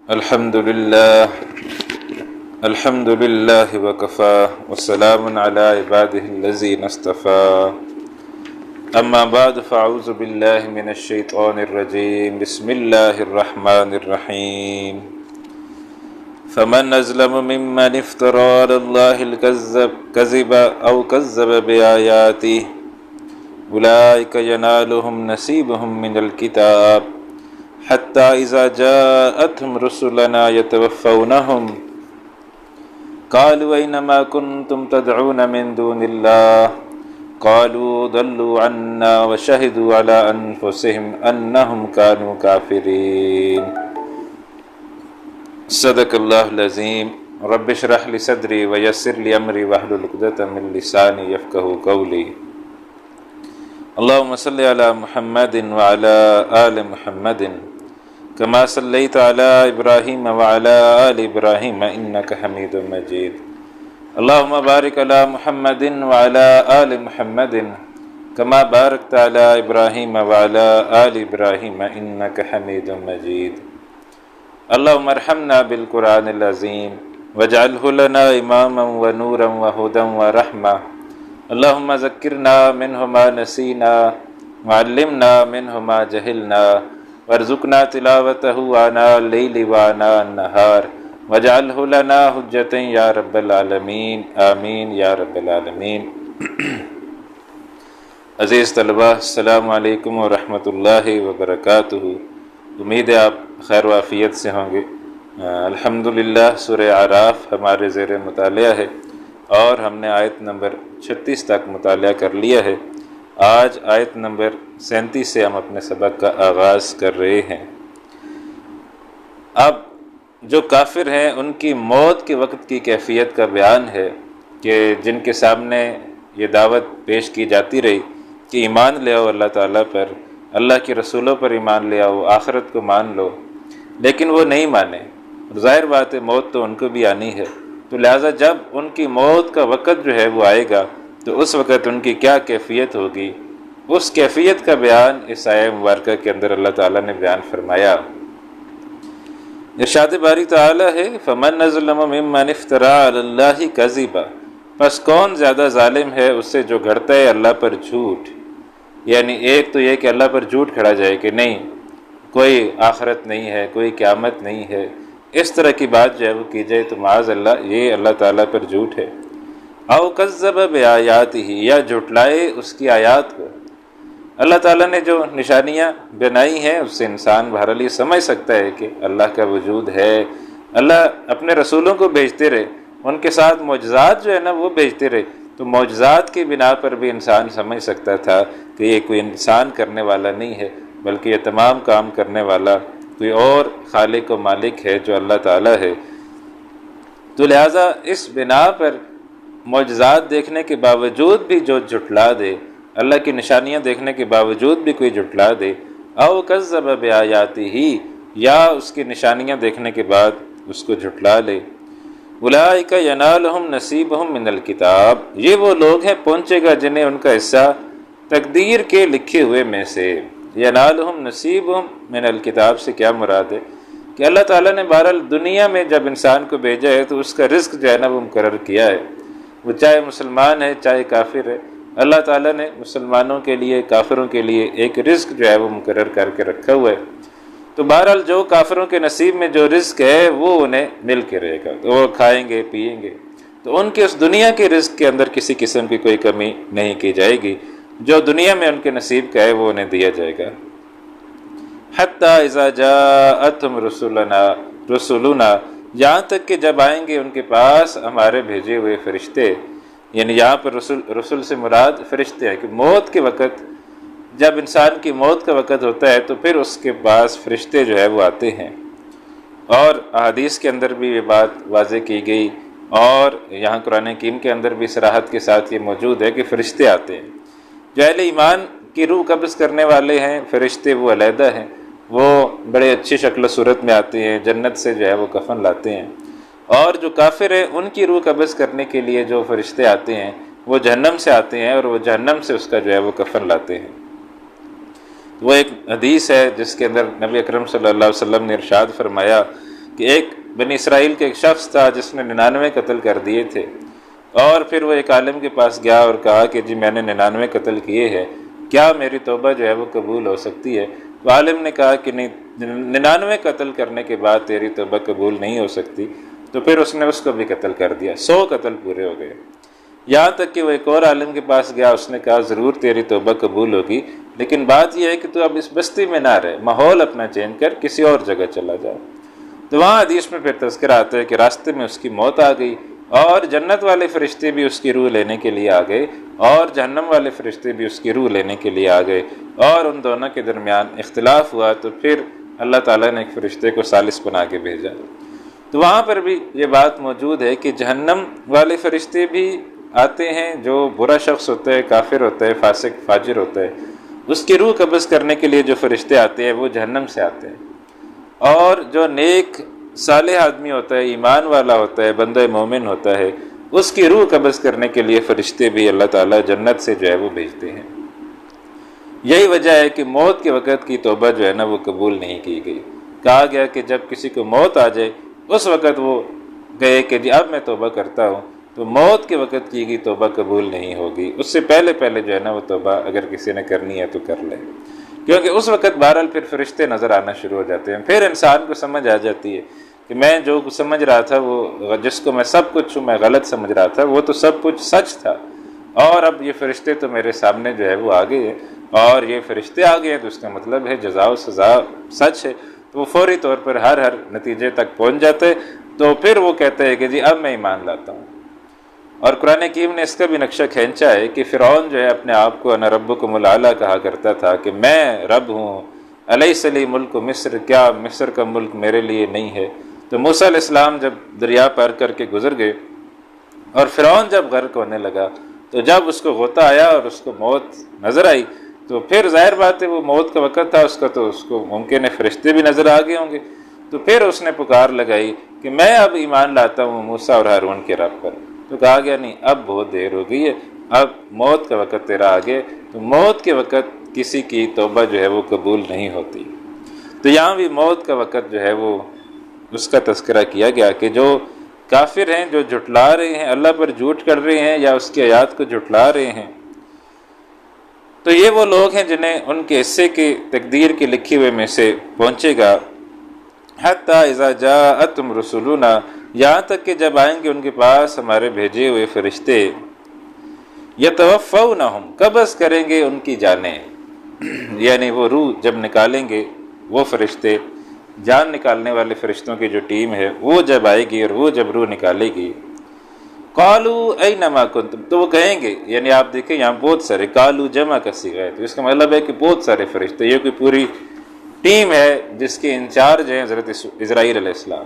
الحمد لله وكفى وسلام على عباده الذين اصطفى أما بعد فأعوذ بالله من الشيطان الرجيم بسم الله الرحمن الرحيم فمن أظلم ممن افترى على الله الكذب أو كذب بآياته أولئك ينالهم نصيبهم من الكتاب حتى إذا جاءتهم رسلنا يتوفونهم قالوا أين ما كنتم تدعون من دون الله قالوا ضلوا عنا وشهدوا على أنفسهم أنهم كانوا كافرين صدق الله العظيم رب اشرح لي صدري ويسر لي أمري واحلل عقدة من لساني يفقهوا قولي اللهم صل على محمد وعلى آل محمد كما صليت على إبراهيم وعلى آل إبراهيم إنك حميد مجيد اللهم بارك على محمد وعلى آل محمد كما باركت على إبراهيم وعلى آل إبراهيم إنك حميد مجيد اللهم ارحمنا بالقرآن العظيم واجعله لنا إماما ونورا وهدى ورحمة اللهم ذكرنا منه ما نسينا وعلمنا منه ما جهلنا وارزقنا تلاوته آناء الليل وآناء النهار واجعله لنا حجة یا رب العالمین آمین یا رب العالمین۔ عزیز طلبہ السلام علیکم ورحمۃ اللہ وبرکاتہ، امید ہے آپ خیر و عافیت سے ہوں گے۔ الحمدللہ سورہ اعراف ہمارے زیر مطالعہ ہے اور ہم نے آیت نمبر 36 تک مطالعہ کر لیا ہے۔ آج آیت نمبر 37 سے ہم اپنے سبق کا آغاز کر رہے ہیں۔ اب جو کافر ہیں ان کی موت کے وقت کی کیفیت کا بیان ہے کہ جن کے سامنے یہ دعوت پیش کی جاتی رہی کہ ایمان لے آؤ اللہ تعالیٰ پر، اللہ کے رسولوں پر ایمان لے آؤ، آخرت کو مان لو، لیکن وہ نہیں مانے۔ ظاہر بات ہے موت تو ان کو بھی آنی ہے، تو لہٰذا جب ان کی موت کا وقت جو ہے وہ آئے گا تو اس وقت ان کی کیا کیفیت ہوگی، اس کیفیت کا بیان اس آیہ مبارکہ کے اندر اللہ تعالیٰ نے بیان فرمایا۔ ارشاد باری تعالیٰ ہے فمن ظلم ممن افترى علی اللہ کذبا، پس کون زیادہ ظالم ہے اس سے جو گھڑتا ہے اللہ پر جھوٹ۔ یعنی ایک تو یہ کہ اللہ پر جھوٹ کھڑا جائے کہ نہیں کوئی آخرت نہیں ہے، کوئی قیامت نہیں ہے، اس طرح کی بات جو ہے وہ کی جائے تو معاذ اللہ یہ اللہ تعالیٰ پر جھوٹ ہے۔ او کذب بآیاتہ، یا جھٹلائے اس کی آیات کو۔ اللہ تعالیٰ نے جو نشانیاں بنائی ہیں اس سے انسان بہرحال یہ سمجھ سکتا ہے کہ اللہ کا وجود ہے۔ اللہ اپنے رسولوں کو بھیجتے رہے، ان کے ساتھ معجزات جو ہے نا وہ بھیجتے رہے، تو معجزات کی بنا پر بھی انسان سمجھ سکتا تھا کہ یہ کوئی انسان کرنے والا نہیں ہے، بلکہ یہ تمام کام کرنے والا کوئی اور خالق و مالک ہے جو اللہ تعالیٰ ہے۔ تو لہٰذا اس بنا پر معجزات دیکھنے کے باوجود بھی جو جھٹلا دے، اللہ کی نشانیاں دیکھنے کے باوجود بھی کوئی جھٹلا دے، او کذب بآیاتہ، یا اس کی نشانیاں دیکھنے کے بعد اس کو جھٹلا لے، اولئک ینالہم نصیبہم من الکتاب، یہ وہ لوگ ہیں پہنچے گا جنہیں ان کا حصہ تقدیر کے لکھے ہوئے میں سے۔ ینالہم نصیبہم من الکتاب سے کیا مراد ہے کہ اللہ تعالیٰ نے بہرحال دنیا میں جب انسان کو بھیجا ہے تو اس کا رزق جو ہے نا وہ مقرر کیا ہے، وہ چاہے مسلمان ہے چاہے کافر ہے، اللہ تعالیٰ نے مسلمانوں کے لیے کافروں کے لیے ایک رزق جو ہے وہ مقرر کر کے رکھا ہوا ہے۔ تو بہرحال جو کافروں کے نصیب میں جو رزق ہے وہ انہیں مل کے رہے گا، تو وہ کھائیں گے پیئیں گے، تو ان کے اس دنیا کے رزق کے اندر کسی قسم کی کوئی کمی نہیں کی جائے گی، جو دنیا میں ان کے نصیب کا ہے وہ انہیں دیا جائے گا۔ حتیٰ اذا جاءتہم رسولنا، یہاں تک کہ جب آئیں گے ان کے پاس ہمارے بھیجے ہوئے فرشتے، یعنی یہاں پر رسول سے مراد فرشتے ہیں کہ موت کے وقت جب انسان کی موت کا وقت ہوتا ہے تو پھر اس کے پاس فرشتے جو ہے وہ آتے ہیں، اور احادیث کے اندر بھی یہ بات واضح کی گئی، اور یہاں قرآن حکیم کے اندر بھی صراحت کے ساتھ یہ موجود ہے کہ فرشتے آتے ہیں۔ جو اہل ایمان کی روح قبض کرنے والے ہیں فرشتے وہ علیحدہ ہیں، وہ بڑے اچھی شکل و صورت میں آتے ہیں، جنت سے جو ہے وہ کفن لاتے ہیں، اور جو کافر ہیں ان کی روح قبض کرنے کے لیے جو فرشتے آتے ہیں وہ جہنم سے آتے ہیں، اور وہ جہنم سے اس کا جو ہے وہ کفن لاتے ہیں۔ وہ ایک حدیث ہے جس کے اندر نبی اکرم صلی اللہ علیہ وسلم نے ارشاد فرمایا کہ ایک بنی اسرائیل کے ایک شخص تھا جس نے 99 قتل کر دیے تھے، اور پھر وہ ایک عالم کے پاس گیا اور کہا کہ جی میں نے 99 قتل کیے ہیں، کیا میری توبہ جو ہے وہ قبول ہو سکتی ہے؟ تو عالم نے کہا کہ نہیں، 99 قتل کرنے کے بعد تیری توبہ قبول نہیں ہو سکتی۔ تو پھر اس نے اس کو بھی قتل کر دیا، 100 قتل پورے ہو گئے۔ یہاں تک کہ وہ ایک اور عالم کے پاس گیا، اس نے کہا ضرور تیری توبہ قبول ہوگی، لیکن بات یہ ہے کہ تو اب اس بستی میں نہ رہے، ماحول اپنا چینج کر کسی اور جگہ چلا جاؤ۔ تو وہاں حدیث میں پھر تذکرہ آتا ہے کہ راستے میں اس کی موت آ گئی، اور جنت والے فرشتے بھی اس کی روح لینے کے لیے آ گئے، اور جہنم والے فرشتے بھی اس کی روح لینے کے لیے آ گئے، اور ان دونوں کے درمیان اختلاف ہوا، تو پھر اللہ تعالیٰ نے ایک فرشتے کو ثالث بنا کے بھیجا۔ تو وہاں پر بھی یہ بات موجود ہے کہ جہنم والے فرشتے بھی آتے ہیں، جو برا شخص ہوتا ہے، کافر ہوتا ہے، فاسق فاجر ہوتا ہے، اس کی روح قبض کرنے کے لیے جو فرشتے آتے ہیں وہ جہنم سے آتے ہیں، اور جو نیک صالح آدمی ہوتا ہے، ایمان والا ہوتا ہے، بندہ مومن ہوتا ہے، اس کی روح قبض کرنے کے لیے فرشتے بھی اللہ تعالیٰ جنت سے جو ہے وہ بھیجتے ہیں۔ یہی وجہ ہے کہ موت کے وقت کی توبہ جو ہے نا وہ قبول نہیں کی گئی۔ کہا گیا کہ جب کسی کو موت آ جائے اس وقت وہ کہے کہ جی اب میں توبہ کرتا ہوں، تو موت کے وقت کی گئی توبہ قبول نہیں ہوگی، اس سے پہلے پہلے جو ہے نا وہ توبہ اگر کسی نے کرنی ہے تو کر لے، کیونکہ اس وقت بہرحال پھر فرشتے نظر آنا شروع ہو جاتے ہیں، پھر انسان کو سمجھ آ جاتی ہے کہ میں جو سمجھ رہا تھا، وہ جس کو میں سب کچھ میں غلط سمجھ رہا تھا، وہ تو سب کچھ سچ تھا، اور اب یہ فرشتے تو میرے سامنے جو ہے وہ آ گئے ہیں، اور یہ فرشتے آ گئے ہیں تو اس کا مطلب ہے جزا و سزا سچ ہے، تو وہ فوری طور پر ہر نتیجے تک پہنچ جاتے ہیں۔ تو پھر وہ کہتے ہیں کہ جی اب میں ایمان لاتا ہوں۔ اور قرآن حکیم نے اس کا بھی نقشہ کھینچا ہے کہ فرعون جو ہے اپنے آپ کو انا ربکم الاعلیٰ کہا کرتا تھا کہ میں رب ہوں، الیس لی ملک مصر، کیا مصر کا ملک میرے لیے نہیں ہے؟ تو موسیٰ علیہ السلام جب دریا پار کر کے گزر گئے اور فرعون جب غرق ہونے لگا، تو جب اس کو غوطہ آیا اور اس کو موت نظر آئی، تو پھر ظاہر بات ہے وہ موت کا وقت تھا اس کا، تو اس کو ممکن ہے فرشتے بھی نظر آ گئے ہوں گے، تو پھر اس نے پکار لگائی کہ میں اب ایمان لاتا ہوں موسیٰ اور ہارون کے رب پر۔ تو کہا گیا نہیں، اب بہت دیر ہو گئی ہے، اب موت کا وقت تیرا آ گیا۔ تو موت کے وقت کسی کی توبہ جو ہے وہ قبول نہیں ہوتی۔ تو یہاں بھی موت کا وقت جو ہے وہ اس کا تذکرہ کیا گیا کہ جو کافر ہیں، جو جھٹلا رہے ہیں، اللہ پر جھوٹ کر رہے ہیں یا اس کی آیات کو جھٹلا رہے ہیں، تو یہ وہ لوگ ہیں جنہیں ان کے حصے کی تقدیر کے لکھی ہوئے میں سے پہنچے گا، حتی اذا جاءتہم رسولنا، یہاں تک کہ جب آئیں گے ان کے پاس ہمارے بھیجے ہوئے فرشتے، یتوفونہم، قبض کریں گے ان کی جانیں، یعنی وہ روح جب نکالیں گے وہ فرشتے، جان نکالنے والے فرشتوں کی جو ٹیم ہے وہ جب آئے گی اور وہ جب روح نکالے گی، قالوا اینما کنتم، تو وہ کہیں گے، یعنی آپ دیکھیں یہاں بہت سارے قالوا جمع کا صیغہ ہے، تو اس کا مطلب ہے کہ بہت سارے فرشتے، یہ کوئی پوری ٹیم ہے جس کے انچارج ہیں حضرت اسرائیل علیہ السلام،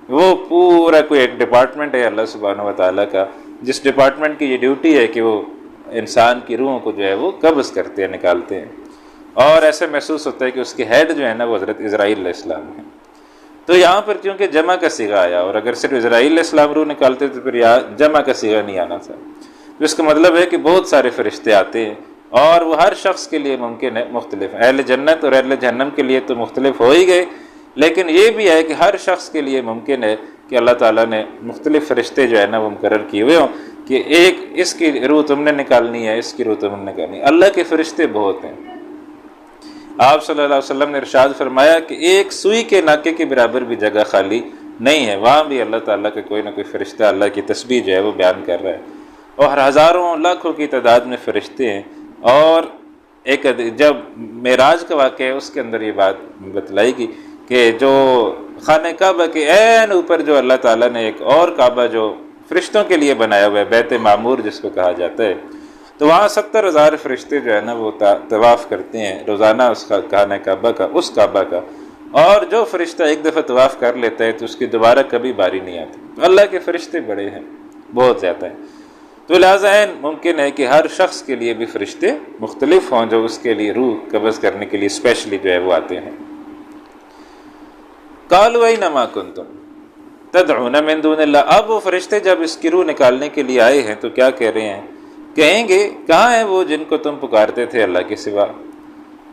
وہ پورا کوئی ایک ڈپارٹمنٹ ہے اللہ سبحانہ و تعالیٰ کا، جس ڈپارٹمنٹ کی یہ ڈیوٹی ہے کہ وہ انسان کی روحوں کو جو ہے وہ قبض کرتے ہیں، نکالتے ہیں، اور ایسے محسوس ہوتا ہے کہ اس کے ہیڈ جو ہے نا وہ حضرت اسرائیل علیہ السلام ہیں۔ تو یہاں پر کیونکہ جمع کا صیغہ آیا، اور اگر صرف اسرائیل علیہ السلام روح نکالتے تو پھر یہاں جمع کا صیغہ نہیں آنا تھا، تو اس کا مطلب ہے کہ بہت سارے فرشتے آتے ہیں، اور وہ ہر شخص کے لیے ممکن ہے مختلف، اہل جنت اور اہل جہنم کے لیے تو مختلف ہو ہی گئے، لیکن یہ بھی ہے کہ ہر شخص کے لیے ممکن ہے کہ اللہ تعالیٰ نے مختلف فرشتے جو ہے نا وہ مقرر کیے ہوئے ہوں کہ ایک اس کی روح تم نے نکالنی ہے، اس کی روح تم نے نکالنی ہے۔ اللہ کے فرشتے بہت ہیں۔ آپ صلی اللہ علیہ وسلم نے ارشاد فرمایا کہ ایک سوئی کے ناکے کے برابر بھی جگہ خالی نہیں ہے، وہاں بھی اللہ تعالیٰ کا کوئی نہ کوئی فرشتہ اللہ کی تسبیح جو ہے وہ بیان کر رہا ہے، اور ہزاروں لاکھوں کی تعداد میں فرشتے ہیں۔ اور ایک جب معراج کا واقعہ ہے اس کے اندر یہ بات بتلائی گی کہ جو خانہ کعبہ کے عین اوپر جو اللہ تعالیٰ نے ایک اور کعبہ جو فرشتوں کے لیے بنایا ہوا ہے، بیت معمور جس کو کہا جاتا ہے، تو وہاں 70,000 فرشتے جو ہے نا وہ طواف کرتے ہیں روزانہ اس کا خانہ کعبہ کا، اس کعبہ کا، اور جو فرشتہ ایک دفعہ طواف کر لیتا ہے تو اس کی دوبارہ کبھی باری نہیں آتی۔ تو اللہ کے فرشتے بڑے ہیں، بہت زیادہ ہیں، تو لہٰذا ممکن ہے کہ ہر شخص کے لیے بھی فرشتے مختلف ہوں جو اس کے لیے روح قبض کرنے کے لیے اسپیشلی جو ہے وہ آتے ہیں۔ قالوا اینما کنتم تدعون من دون اللہ، اب وہ فرشتے جب اس کی روح نکالنے کے لیے آئے ہیں تو کیا کہہ رہے ہیں؟ کہیں گے کہاں ہیں وہ جن کو تم پکارتے تھے اللہ کے سوا؟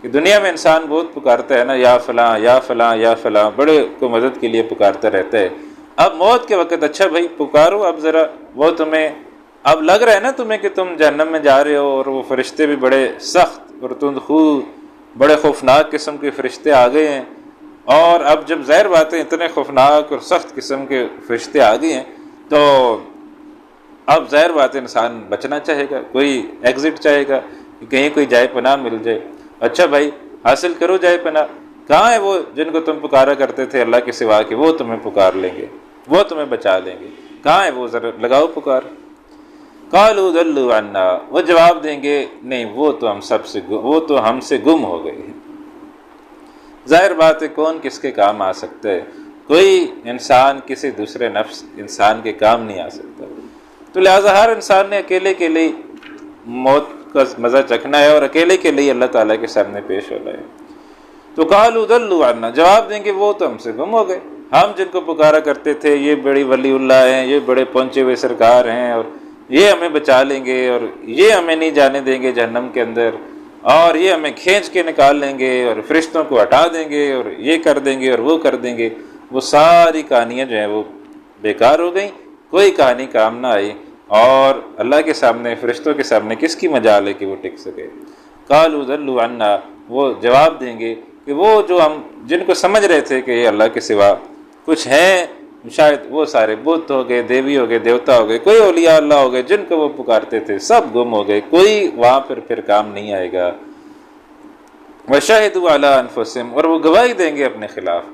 کہ دنیا میں انسان بہت پکارتا ہے نا، یا فلاں یا فلاں یا فلاں، بڑے کو مدد کے لیے پکارتا رہتا ہے۔ اب موت کے وقت اچھا بھائی پکارو، اب ذرا وہ تمہیں اب لگ رہا ہے نا تمہیں کہ تم جہنم میں جا رہے ہو، اور وہ فرشتے بھی بڑے سخت اور تند خو، بڑے خوفناک قسم کے فرشتے آ گئے ہیں، اور اب جب ظاہر بات ہے اتنے خوفناک اور سخت قسم کے فرشتے آ گئے ہیں تو اب ظاہر بات ہے انسان بچنا چاہے گا، کوئی ایگزٹ چاہے گا کہ کہیں کوئی جائے پناہ مل جائے۔ اچھا بھائی حاصل کرو جائے پناہ، کہاں ہے وہ جن کو تم پکارا کرتے تھے اللہ کے سوا کہ وہ تمہیں پکار لیں گے، وہ تمہیں بچا لیں گے، کہاں ہے وہ، ذرا لگاؤ پکار۔ قالوا ضلوا عنا، وہ جواب دیں گے نہیں وہ تو ہم سے گم ہو گئے ہیں۔ ظاہر بات ہے کون کس کے کام آ سکتا ہے، کوئی انسان کسی دوسرے نفس انسان کے کام نہیں آ سکتا، تو لہٰذا ہر انسان نے اکیلے کے لیے موت کا مزہ چکھنا ہے اور اکیلے کے لیے اللہ تعالیٰ کے سامنے پیش ہونا ہے۔ تو قالوا ضلوا عنا، جواب دیں گے وہ تو ہم سے گم ہو گئے، ہم جن کو پکارا کرتے تھے یہ بڑی ولی اللہ ہیں، یہ بڑے پہنچے ہوئے سرکار ہیں، اور یہ ہمیں بچا لیں گے، اور یہ ہمیں نہیں جانے دیں گے جہنم کے اندر، اور یہ ہمیں کھینچ کے نکال لیں گے اور فرشتوں کو ہٹا دیں گے اور یہ کر دیں گے اور وہ کر دیں گے، وہ ساری کہانیاں جو ہیں وہ بیکار ہو گئیں، کوئی کہانی کام نہ آئی، اور اللہ کے سامنے فرشتوں کے سامنے کس کی مجال ہے کہ وہ ٹک سکے۔ قالوا ضلوا عنا، وہ جواب دیں گے کہ وہ جو ہم جن کو سمجھ رہے تھے کہ یہ اللہ کے سوا کچھ ہیں، شاید وہ سارے بت ہو گئے، دیوی ہو گئے، دیوتا ہو گئے، کوئی اولیاء اللہ ہو گئے جن کو وہ پکارتے تھے، سب گم ہو گئے، کوئی وہاں پر پھر کام نہیں آئے گا۔ وشہدوا علی انفسہم، اور وہ گواہی دیں گے اپنے خلاف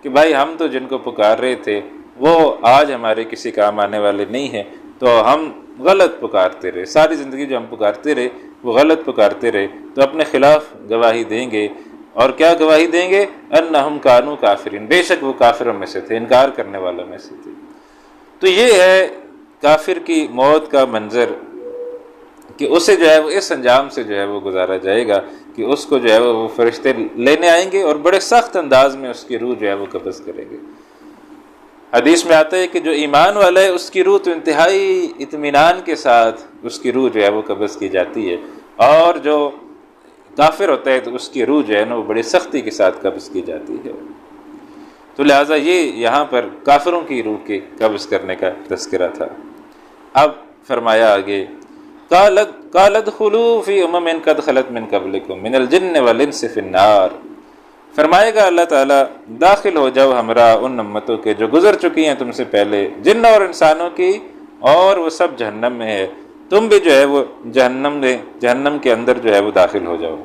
کہ بھائی ہم تو جن کو پکار رہے تھے وہ آج ہمارے کسی کام آنے والے نہیں ہیں، تو ہم غلط پکارتے رہے، ساری زندگی جو ہم پکارتے رہے وہ غلط پکارتے رہے، تو اپنے خلاف گواہی دیں گے۔ اور کیا گواہی دیں گے؟ انہم کانوا کافرین، بے شک وہ کافروں میں سے تھے، انکار کرنے والوں میں سے تھے۔ تو یہ ہے کافر کی موت کا منظر کہ اسے جو ہے وہ اس انجام سے جو ہے وہ گزارا جائے گا کہ اس کو جو ہے وہ فرشتے لینے آئیں گے اور بڑے سخت انداز میں اس کی روح جو ہے وہ قبض کریں گے۔ حدیث میں آتا ہے کہ جو ایمان والا ہے اس کی روح تو انتہائی اطمینان کے ساتھ اس کی روح جو ہے وہ قبض کی جاتی ہے، اور جو کافر ہوتا ہے تو اس کی روح جو ہے نا وہ بڑی سختی کے ساتھ قبض کی جاتی ہے۔ تو لہٰذا یہ یہاں پر کافروں کی روح کے قبض کرنے کا تذکرہ تھا۔ اب فرمایا آگے قالت ادخلوا فی امم قد خلت من قبلکم من الجن والانس فی النار، فرمائے گا اللہ تعالیٰ داخل ہو جاؤ ہمراہ ان امتوں کے جو گزر چکی ہیں تم سے پہلے، جن اور انسانوں کی، اور وہ سب جہنم میں ہے، تم بھی جو ہے وہ جہنم کے اندر جو ہے وہ داخل ہو جاؤ۔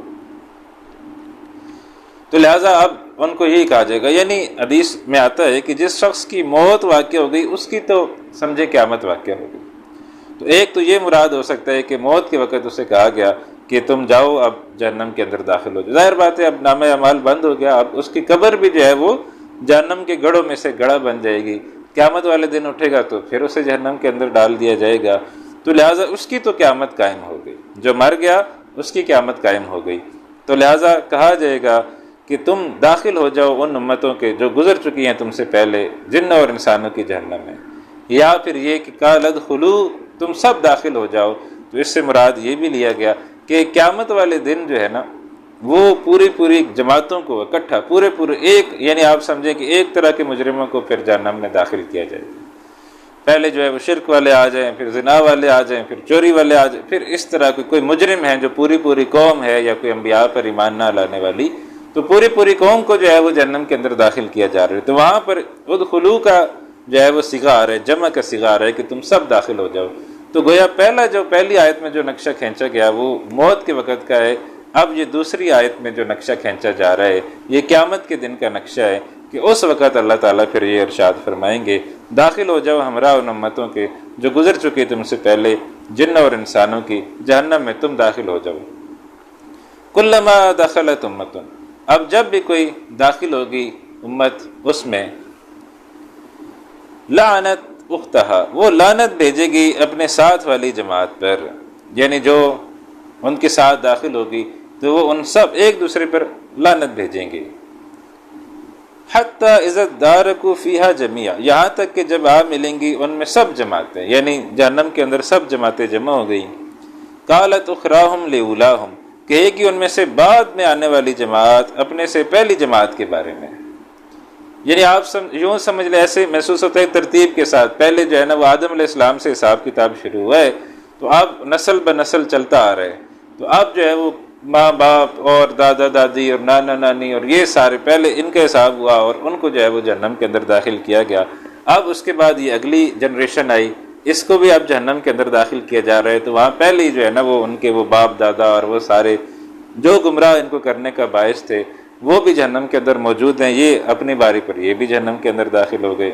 تو لہٰذا اب ان کو یہی کہا جائے گا، یعنی حدیث میں آتا ہے کہ جس شخص کی موت واقع ہو گئی اس کی تو سمجھے قیامت واقع ہو گئی۔ تو ایک تو یہ مراد ہو سکتا ہے کہ موت کے وقت اسے کہا گیا کہ تم جاؤ اب جہنم کے اندر داخل ہو جاؤ، ظاہر بات ہے اب نامہ اعمال بند ہو گیا، اب اس کی قبر بھی جو ہے وہ جہنم کے گڑھوں میں سے گڑھا بن جائے گی، قیامت والے دن اٹھے گا تو پھر اسے جہنم کے اندر ڈال دیا جائے گا، تو لہٰذا اس کی تو قیامت قائم ہو گئی، جو مر گیا اس کی قیامت قائم ہو گئی۔ تو لہٰذا کہا جائے گا کہ تم داخل ہو جاؤ ان امتوں کے جو گزر چکی ہیں تم سے پہلے، جن اور انسانوں کی جہنم میں، یا پھر یہ کہ قال ادخلوا، تم سب داخل ہو جاؤ۔ تو اس سے مراد یہ بھی لیا گیا کہ قیامت والے دن جو ہے نا وہ پوری جماعتوں کو اکٹھا پورے ایک، یعنی آپ سمجھیں کہ ایک طرح کے مجرموں کو پھر جہنم میں داخل کیا جائے گا۔ پہلے جو ہے وہ شرک والے آ جائیں، پھر زنا والے آ جائیں، پھر چوری والے آ جائیں، پھر اس طرح کوئی مجرم ہے جو پوری قوم ہے یا کوئی انبیاء پر ایمان نہ لانے والی، تو پوری قوم کو جو ہے وہ جہنم کے اندر داخل کیا جا رہا ہے۔ تو وہاں پر ادخلوا کا جو ہے وہ صیغہ آ رہا ہے، جمع کا صیغہ آ رہا ہے کہ تم سب داخل ہو جاؤ۔ تو گویا پہلی آیت میں جو نقشہ کھینچا گیا وہ موت کے وقت کا ہے، اب یہ دوسری آیت میں جو نقشہ کھینچا جا رہا ہے یہ قیامت کے دن کا نقشہ ہے کہ اس وقت اللہ تعالیٰ پھر یہ ارشاد فرمائیں گے داخل ہو جاؤ ہمراہ ان امتوں کے جو گزر چکی تم سے پہلے، جن اور انسانوں کی، جہنم میں تم داخل ہو جاؤ۔ کلما دخلت امت، اب جب بھی کوئی داخل ہوگی امت اس میں، لعنت اختہا، وہ لعنت بھیجے گی اپنے ساتھ والی جماعت پر، یعنی جو ان کے ساتھ داخل ہوگی تو وہ ان سب ایک دوسرے پر لعنت بھیجیں گے۔ حتی اذا ادارکوا فیہا جمیعا، یہاں تک کہ جب آپ ملیں گی ان میں سب جماعتیں، یعنی جہنم کے اندر سب جماعتیں جمع ہو گئی۔ قالت اخراہم لاولاہم، کہے گی ان میں سے بعد میں آنے والی جماعت اپنے سے پہلی جماعت کے بارے میں. یعنی آپ یوں سمجھ لیں، ایسے محسوس ہوتا ہے ترتیب کے ساتھ. پہلے جو ہے نا وہ آدم علیہ السلام سے حساب کتاب شروع ہوا ہے، تو اب نسل بنسل چلتا آ رہا ہے. تو اب جو ہے وہ ماں باپ اور دادا دادی اور نانا نانی اور یہ سارے پہلے ان کا حساب ہوا اور ان کو جو ہے وہ جہنم کے اندر داخل کیا گیا. اب اس کے بعد یہ اگلی جنریشن آئی، اس کو بھی اب جہنم کے اندر داخل کیا جا رہا ہے. تو وہاں پہلے ہی جو ہے نا وہ ان کے وہ باپ دادا اور وہ سارے جو گمراہ ان کو کرنے کا باعث تھے وہ بھی جہنم کے اندر موجود ہیں. یہ اپنی باری پر یہ بھی جہنم کے اندر داخل ہو گئے.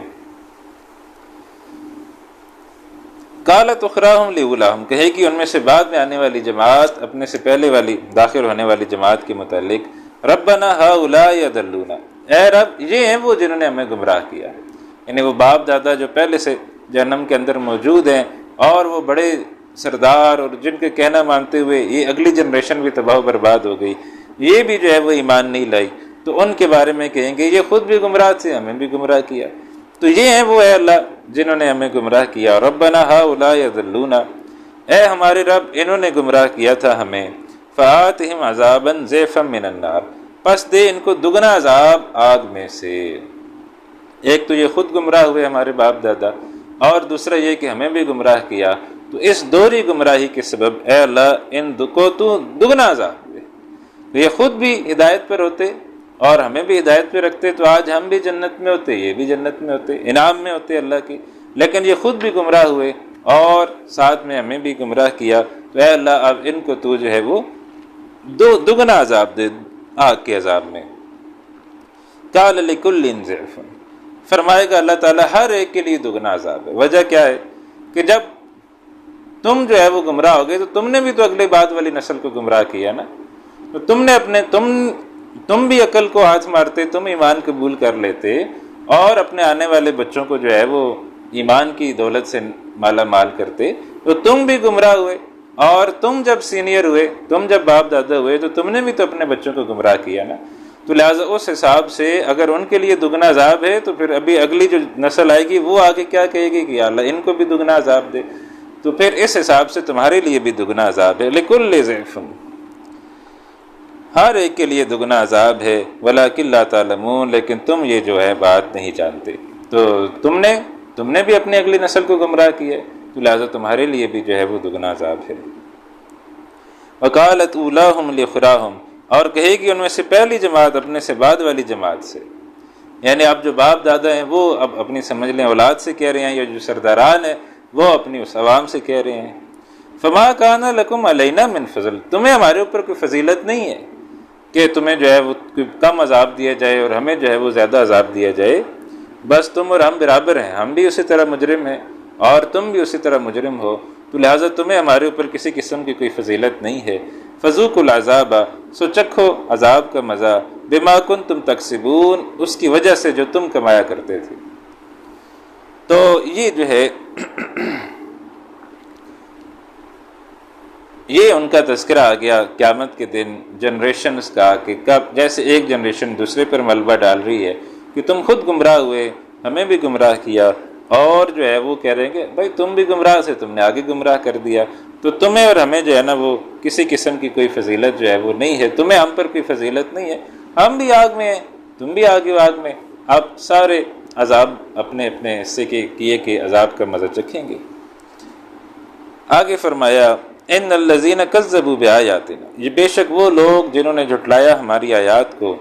قالت اخراہم لاولاہم، کہے گی ان میں سے بعد میں آنے والی جماعت اپنے سے پہلے والی داخل ہونے والی جماعت کے متعلق، ربنا ہؤلاء یضلون، اے رب یہ ہیں وہ جنہوں نے ہمیں گمراہ کیا. یعنی وہ باپ دادا جو پہلے سے جہنم کے اندر موجود ہیں اور وہ بڑے سردار اور جن کے کہنا مانتے ہوئے یہ اگلی جنریشن بھی تباہ و برباد ہو گئی، یہ بھی جو ہے وہ ایمان نہیں لائی. تو ان کے بارے میں کہیں گے یہ خود بھی گمراہ تھے، ہمیں بھی گمراہ کیا. تو یہ ہیں وہ اے اللہ جنہوں نے ہمیں گمراہ کیا. ربنا ہؤلاء یضلون، اے ہمارے رب انہوں نے گمراہ کیا تھا ہمیں. فآتہم عذابا ضعفا من النار، پس دے ان کو دگنا عذاب آگ میں سے. ایک تو یہ خود گمراہ ہوئے ہمارے باپ دادا، اور دوسرا یہ کہ ہمیں بھی گمراہ کیا. تو اس دوہری گمراہی کے سبب اے اللہ ان کو تو دگنا عذاب دے. تو یہ خود بھی ہدایت پر ہوتے اور ہمیں بھی ہدایت پہ رکھتے تو آج ہم بھی جنت میں ہوتے، یہ بھی جنت میں ہوتے، انعام میں ہوتے اللہ کی. لیکن یہ خود بھی گمراہ ہوئے اور ساتھ میں ہمیں بھی گمراہ کیا. تو اے اللہ اب ان کو تو جو ہے وہ دگنا عذاب دے آگ کے عذاب میں. قال لکل ضعف، فرمائے گا اللہ تعالیٰ ہر ایک کے لیے دگنا عذاب ہے. وجہ کیا ہے کہ جب تم جو ہے وہ گمراہ ہو گئے تو تم نے بھی تو اگلے بعد والی نسل کو گمراہ کیا نا. تو تم نے تم بھی عقل کو ہاتھ مارتے، تم ایمان قبول کر لیتے اور اپنے آنے والے بچوں کو جو ہے وہ ایمان کی دولت سے مالا مال کرتے. تو تم بھی گمراہ ہوئے اور تم جب سینئر ہوئے، تم جب باپ دادا ہوئے تو تم نے بھی تو اپنے بچوں کو گمراہ کیا نا. تو لہٰذا اس حساب سے اگر ان کے لیے دگنا عذاب ہے تو پھر ابھی اگلی جو نسل آئے گی وہ آگے کیا کہے گی کہ یا اللہ ان کو بھی دگنا عذاب دے. تو پھر اس حساب سے تمہارے لیے بھی دگنا عذاب ہے. لکل ضعف، ہر ایک کے لیے دگنا عذاب ہے. ولکن لا تعلمون، لیکن تم یہ جو ہے بات نہیں جانتے. تو تم نے بھی اپنی اگلی نسل کو گمراہ کیا ہے، تو لہٰذا تمہارے لیے بھی جو ہے وہ دگنا عذاب ہے. وقالت اولاہم لاخراہم، اور کہے گی ان میں سے پہلی جماعت اپنے سے بعد والی جماعت سے. یعنی اب جو باپ دادا ہیں وہ اب اپنی سمجھ لیں اولاد سے کہہ رہے ہیں، یا جو سرداران ہیں وہ اپنی اس عوام سے کہہ رہے ہیں. فما کان لکم علینا من فضل، تمہیں ہمارے اوپر کوئی فضیلت نہیں ہے کہ تمہیں جو ہے وہ کم عذاب دیا جائے اور ہمیں جو ہے وہ زیادہ عذاب دیا جائے. بس تم اور ہم برابر ہیں، ہم بھی اسی طرح مجرم ہیں اور تم بھی اسی طرح مجرم ہو. تو لہٰذا تمہیں ہمارے اوپر کسی قسم کی کوئی فضیلت نہیں ہے. فذوقوا العذاب، سو چکھو عذاب کا مزہ، بما کنتم تکسبون، اس کی وجہ سے جو تم کمایا کرتے تھے. تو یہ جو ہے یہ ان کا تذکرہ آ گیا قیامت کے دن جنریشنز کا، کہ کب جیسے ایک جنریشن دوسرے پر ملبہ ڈال رہی ہے کہ تم خود گمراہ ہوئے، ہمیں بھی گمراہ کیا، اور جو ہے وہ کہہ رہے ہیں کہ بھائی تم بھی گمراہ سے تم نے آگے گمراہ کر دیا. تو تمہیں اور ہمیں جو ہے نا وہ کسی قسم کی کوئی فضیلت جو ہے وہ نہیں ہے. تمہیں ہم پر کوئی فضیلت نہیں ہے، ہم بھی آگ میں ہیں، تم بھی آگے آگ میں. آپ سارے عذاب اپنے اپنے حصے کے کیے کہ عذاب کا مزہ چکھیں گے. آگے فرمایا ان الذین کذبوا بآیاتنا، یہ بے شک وہ لوگ جنہوں نے جھٹلایا ہماری آیات کو،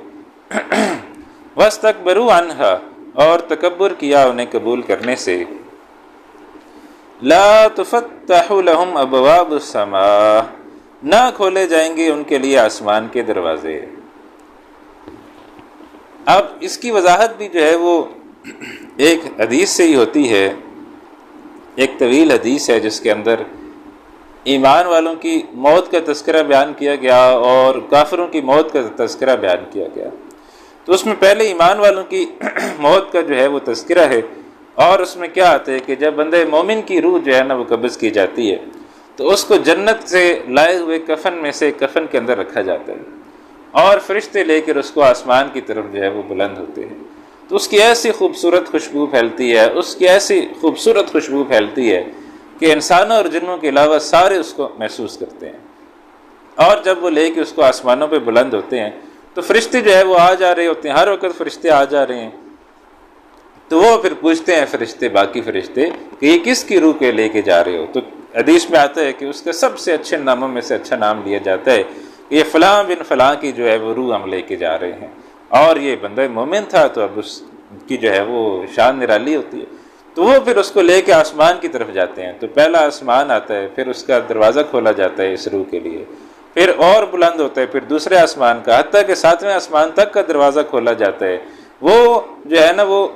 واستکبروا عنہا، اور تکبر کیا انہیں قبول کرنے سے. لا تفتح لهم ابواب السماء، نہ کھولے جائیں گے ان کے لیے آسمان کے دروازے. اب اس کی وضاحت بھی جو ہے وہ ایک حدیث سے ہی ہوتی ہے. ایک طویل حدیث ہے جس کے اندر ایمان والوں کی موت کا تذکرہ بیان کیا گیا اور کافروں کی موت کا تذکرہ بیان کیا گیا. تو اس میں پہلے ایمان والوں کی موت کا جو ہے وہ تذکرہ ہے، اور اس میں کیا آتا ہے کہ جب بندے مومن کی روح جو ہے نا وہ قبض کی جاتی ہے تو اس کو جنت سے لائے ہوئے کفن میں سے کفن کے اندر رکھا جاتا ہے، اور فرشتے لے کر اس کو آسمان کی طرف جو ہے وہ بلند ہوتے ہیں. تو اس کی ایسی خوبصورت خوشبو پھیلتی ہے، اس کی ایسی خوبصورت خوشبو پھیلتی ہے کہ انسانوں اور جنوں کے علاوہ سارے اس کو محسوس کرتے ہیں. اور جب وہ لے کے اس کو آسمانوں پہ بلند ہوتے ہیں تو فرشتے جو ہے وہ آ جا رہے ہوتے ہیں، ہر وقت فرشتے آ جا رہے ہیں. تو وہ پھر پوچھتے ہیں فرشتے، باقی فرشتے، کہ یہ کس کی روح کے لے کے جا رہے ہو؟ تو حدیث میں آتا ہے کہ اس کا سب سے اچھے ناموں میں سے اچھا نام لیا جاتا ہے کہ یہ فلاں بن فلاں کی جو ہے وہ روح ہم لے کے جا رہے ہیں، اور یہ بندہ مومن تھا تو اب اس کی جو ہے وہ شان نرالی ہوتی ہے. تو وہ پھر اس کو لے کے آسمان کی طرف جاتے ہیں. تو پہلا آسمان آتا ہے، پھر اس کا دروازہ کھولا جاتا ہے اس روح کے لیے، پھر اور بلند ہوتا ہے، پھر دوسرے آسمان کا، حتیٰ کہ 7ویں آسمان تک کا دروازہ کھولا جاتا ہے. وہ جو ہے نا وہ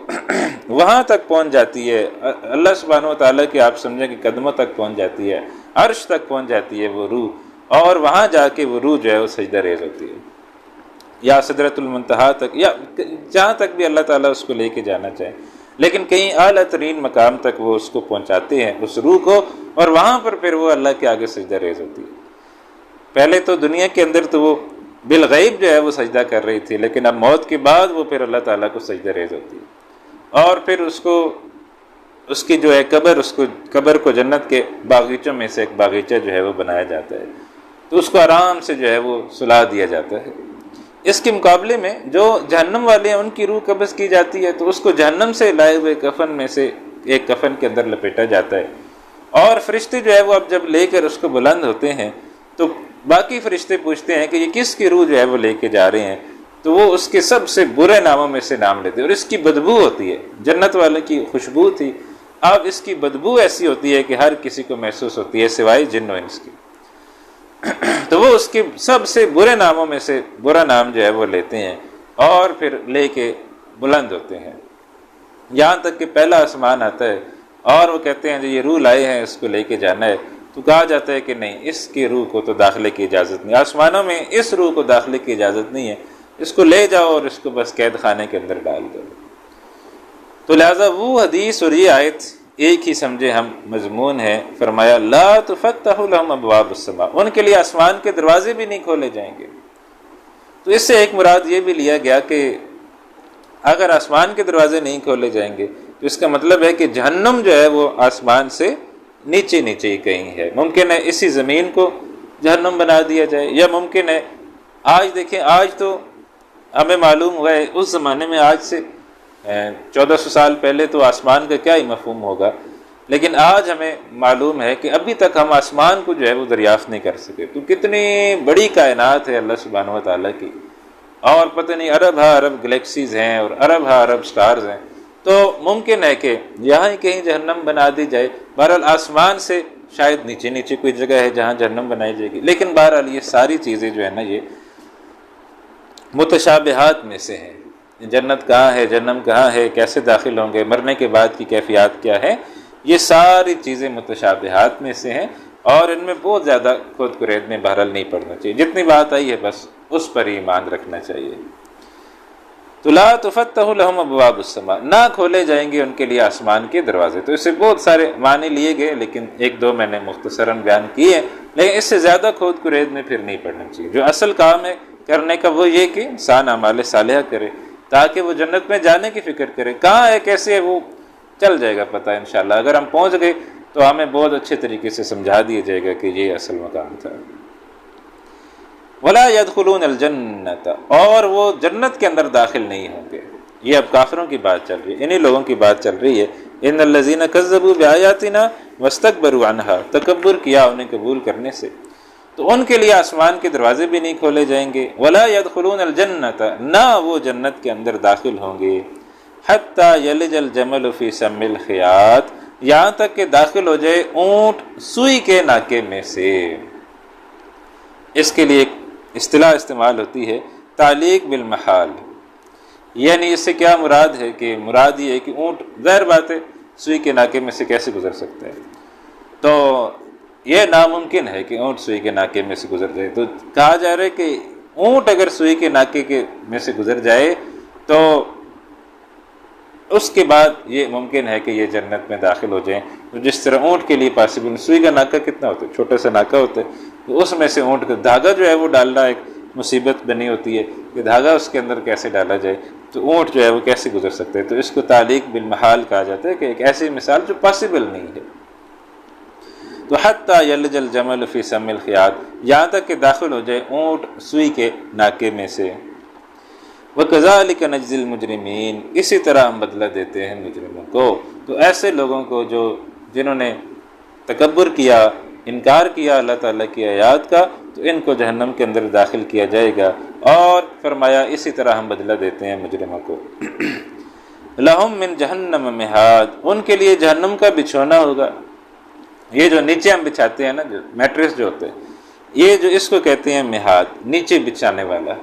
وہاں تک پہنچ جاتی ہے، اللہ سبحانہ و تعالیٰ کے آپ سمجھیں کہ قدموں تک پہنچ جاتی ہے، عرش تک پہنچ جاتی ہے وہ روح، اور وہاں جا کے وہ روح جو ہے وہ سجدہ ریز ہوتی ہے، یا سدرۃ المنتہا تک، یا جہاں تک بھی اللہ تعالیٰ اس کو لے کے جانا چاہے. لیکن کہیں اعلیٰ ترین مقام تک وہ اس کو پہنچاتے ہیں اس روح کو، اور وہاں پر پھر وہ اللہ کے آگے سجدہ ریز ہوتی ہے. پہلے تو دنیا کے اندر تو وہ بالغیب جو ہے وہ سجدہ کر رہی تھی، لیکن اب موت کے بعد وہ پھر اللہ تعالیٰ کو سجدہ ریز ہوتی ہے. اور پھر اس کی جو ہے قبر کو جنت کے باغیچوں میں سے ایک باغیچہ جو ہے وہ بنایا جاتا ہے، تو اس کو آرام سے جو ہے وہ سلا دیا جاتا ہے. اس کے مقابلے میں جو جہنم والے ہیں ان کی روح قبض کی جاتی ہے، تو اس کو جہنم سے لائے ہوئے کفن میں سے ایک کفن کے اندر لپیٹا جاتا ہے. اور فرشتے جو ہے وہ اب جب لے کر اس کو بلند ہوتے ہیں تو باقی فرشتے پوچھتے ہیں کہ یہ کس کی روح جو ہے وہ لے کے جا رہے ہیں؟ تو وہ اس کے سب سے برے ناموں میں سے نام لیتے ہیں، اور اس کی بدبو ہوتی ہے. جنت والے کی خوشبو تھی، اب اس کی بدبو ایسی ہوتی ہے کہ ہر کسی کو محسوس ہوتی ہے سوائے جن و انس کی. تو وہ اس کے سب سے برے ناموں میں سے برا نام جو ہے وہ لیتے ہیں اور پھر لے کے بلند ہوتے ہیں، یہاں تک کہ پہلا آسمان آتا ہے اور وہ کہتے ہیں جو یہ روح لائے ہیں اس کو لے کے جانا ہے. تو کہا جاتا ہے کہ نہیں، اس کی روح کو تو داخلے کی اجازت نہیں، آسمانوں میں اس روح کو داخلے کی اجازت نہیں ہے، اس کو لے جاؤ اور اس کو بس قید خانے کے اندر ڈال دو. تو لہٰذا وہ حدیث اور یہ آیت ایک ہی سمجھے ہم مضمون ہے. فرمایا لا تفتح لهم ابواب السماء، ان کے لیے آسمان کے دروازے بھی نہیں کھولے جائیں گے. تو اس سے ایک مراد یہ بھی لیا گیا کہ اگر آسمان کے دروازے نہیں کھولے جائیں گے تو اس کا مطلب ہے کہ جہنم جو ہے وہ آسمان سے نیچے نیچے ہی کہیں ہے. ممکن ہے اسی زمین کو جہنم بنا دیا جائے، یا ممکن ہے آج دیکھیں، آج تو ہمیں معلوم ہوا ہے اس زمانے میں، آج سے 1400 سال پہلے تو آسمان کا کیا ہی مفہوم ہوگا، لیکن آج ہمیں معلوم ہے کہ ابھی تک ہم آسمان کو جو ہے وہ دریافت نہیں کر سکے. تو کتنی بڑی کائنات ہے اللہ سبحانہ و تعالیٰ کی، اور پتہ نہیں ارب ہا ارب گلیکسیز ہیں اور ارب ہا ارب سٹارز ہیں. تو ممکن ہے کہ یہاں ہی کہیں جہنم بنا دی جائے. بہرحال آسمان سے شاید نیچے نیچے کوئی جگہ ہے جہاں جہنم بنائی جائے گی، لیکن بہرحال یہ ساری چیزیں جو ہے نا یہ متشابہات میں سے ہیں. جنت کہاں ہے، جہنم کہاں ہے، کیسے داخل ہوں گے، مرنے کے بعد کی کیفیات کیا ہے، یہ ساری چیزیں متشابہات میں سے ہیں، اور ان میں بہت زیادہ خود کرید میں بہرحال نہیں پڑنا چاہیے. جتنی بات آئی ہے بس اس پر ہی ایمان رکھنا چاہیے. تو لا تفتح لهم ابواب السماء، نہ کھولے جائیں گے ان کے لیے آسمان کے دروازے. تو اس سے بہت سارے معنی لیے گئے، لیکن ایک دو میں نے مختصراً بیان کیے، لیکن اس سے زیادہ کھود کرید میں پھر نہیں پڑنا چاہیے. جو اصل کام ہے کرنے کا وہ یہ کہ انسان اعمال صالحہ کرے تاکہ وہ جنت میں جانے کی فکر کرے. کہاں ہے کیسے ہے وہ چل جائے گا پتہ انشاءاللہ. اگر ہم پہنچ گئے تو ہمیں بہت اچھے طریقے سے سمجھا دیا جائے گا کہ یہ اصل مقام تھا. ولا يدخلون الجنت، اور وہ جنت کے اندر داخل نہیں ہوں گے. یہ اب کافروں کی بات چل رہی ہے، انہی لوگوں کی بات چل رہی ہے. ان الذين كذبوا بآياتنا واستكبروا عنها، تکبر کیا انہیں قبول کرنے سے، تو ان کے لیے آسمان کے دروازے بھی نہیں کھولے جائیں گے. ولا يدخلون الجنت، نہ وہ جنت کے اندر داخل ہوں گے. حتى يلج الجمل في سم الخياط، یہاں تک کہ داخل ہو جائے اونٹ سوئی کے ناکے میں سے. اس کے لیے ایک اصطلاح استعمال ہوتی ہے تعلیق بالمحال، یعنی اس سے کیا مراد ہے کہ مراد یہ ہے کہ اونٹ ظاہر بات ہے سوئی کے ناکے میں سے کیسے گزر سکتا ہے. تو یہ ناممکن ہے کہ اونٹ سوئی کے ناکے میں سے گزر جائے. تو کہا جا رہا ہے کہ اونٹ اگر سوئی کے ناکے کے میں سے گزر جائے تو اس کے بعد یہ ممکن ہے کہ یہ جنت میں داخل ہو جائیں. تو جس طرح اونٹ کے لیے پاسبل، سوئی کا ناکہ کتنا ہوتا ہے، چھوٹا سا ناکہ ہوتا ہے، تو اس میں سے اونٹ کا دھاگا جو ہے وہ ڈالنا ایک مصیبت بنی ہوتی ہے کہ دھاگا اس کے اندر کیسے ڈالا جائے، تو اونٹ جو ہے وہ کیسے گزر سکتے ہیں. تو اس کو تعلیق بالمحال کہا جاتا ہے کہ ایک ایسی مثال جو پاسبل نہیں ہے. تو تو حتیٰ یلج الجمل فی سم الخیاط، یہاں تک کہ داخل ہو جائے اونٹ سوئی کے ناکے میں سے۔ وَكَذَلِكَ نَجْزِي الْمُجْرِمِينَ، اسی طرح ہم بدلہ دیتے ہیں مجرموں کو۔ تو ایسے لوگوں کو جنہوں نے تکبر کیا، انکار کیا اللہ تعالیٰ کی آیات کا، تو ان کو جہنم کے اندر داخل کیا جائے گا، اور فرمایا اسی طرح ہم بدلہ دیتے ہیں مجرموں کو۔ لَهُم مِّن جَهَنَّمَ مِہَادٌ، ان کے لیے جہنم کا بچھونا ہوگا۔ یہ جو نیچے ہم بچھاتے ہیں نا، جو میٹریس جو ہوتے ہیں، یہ جو اس کو کہتے ہیں مہاد، نیچے بچھانے والا۔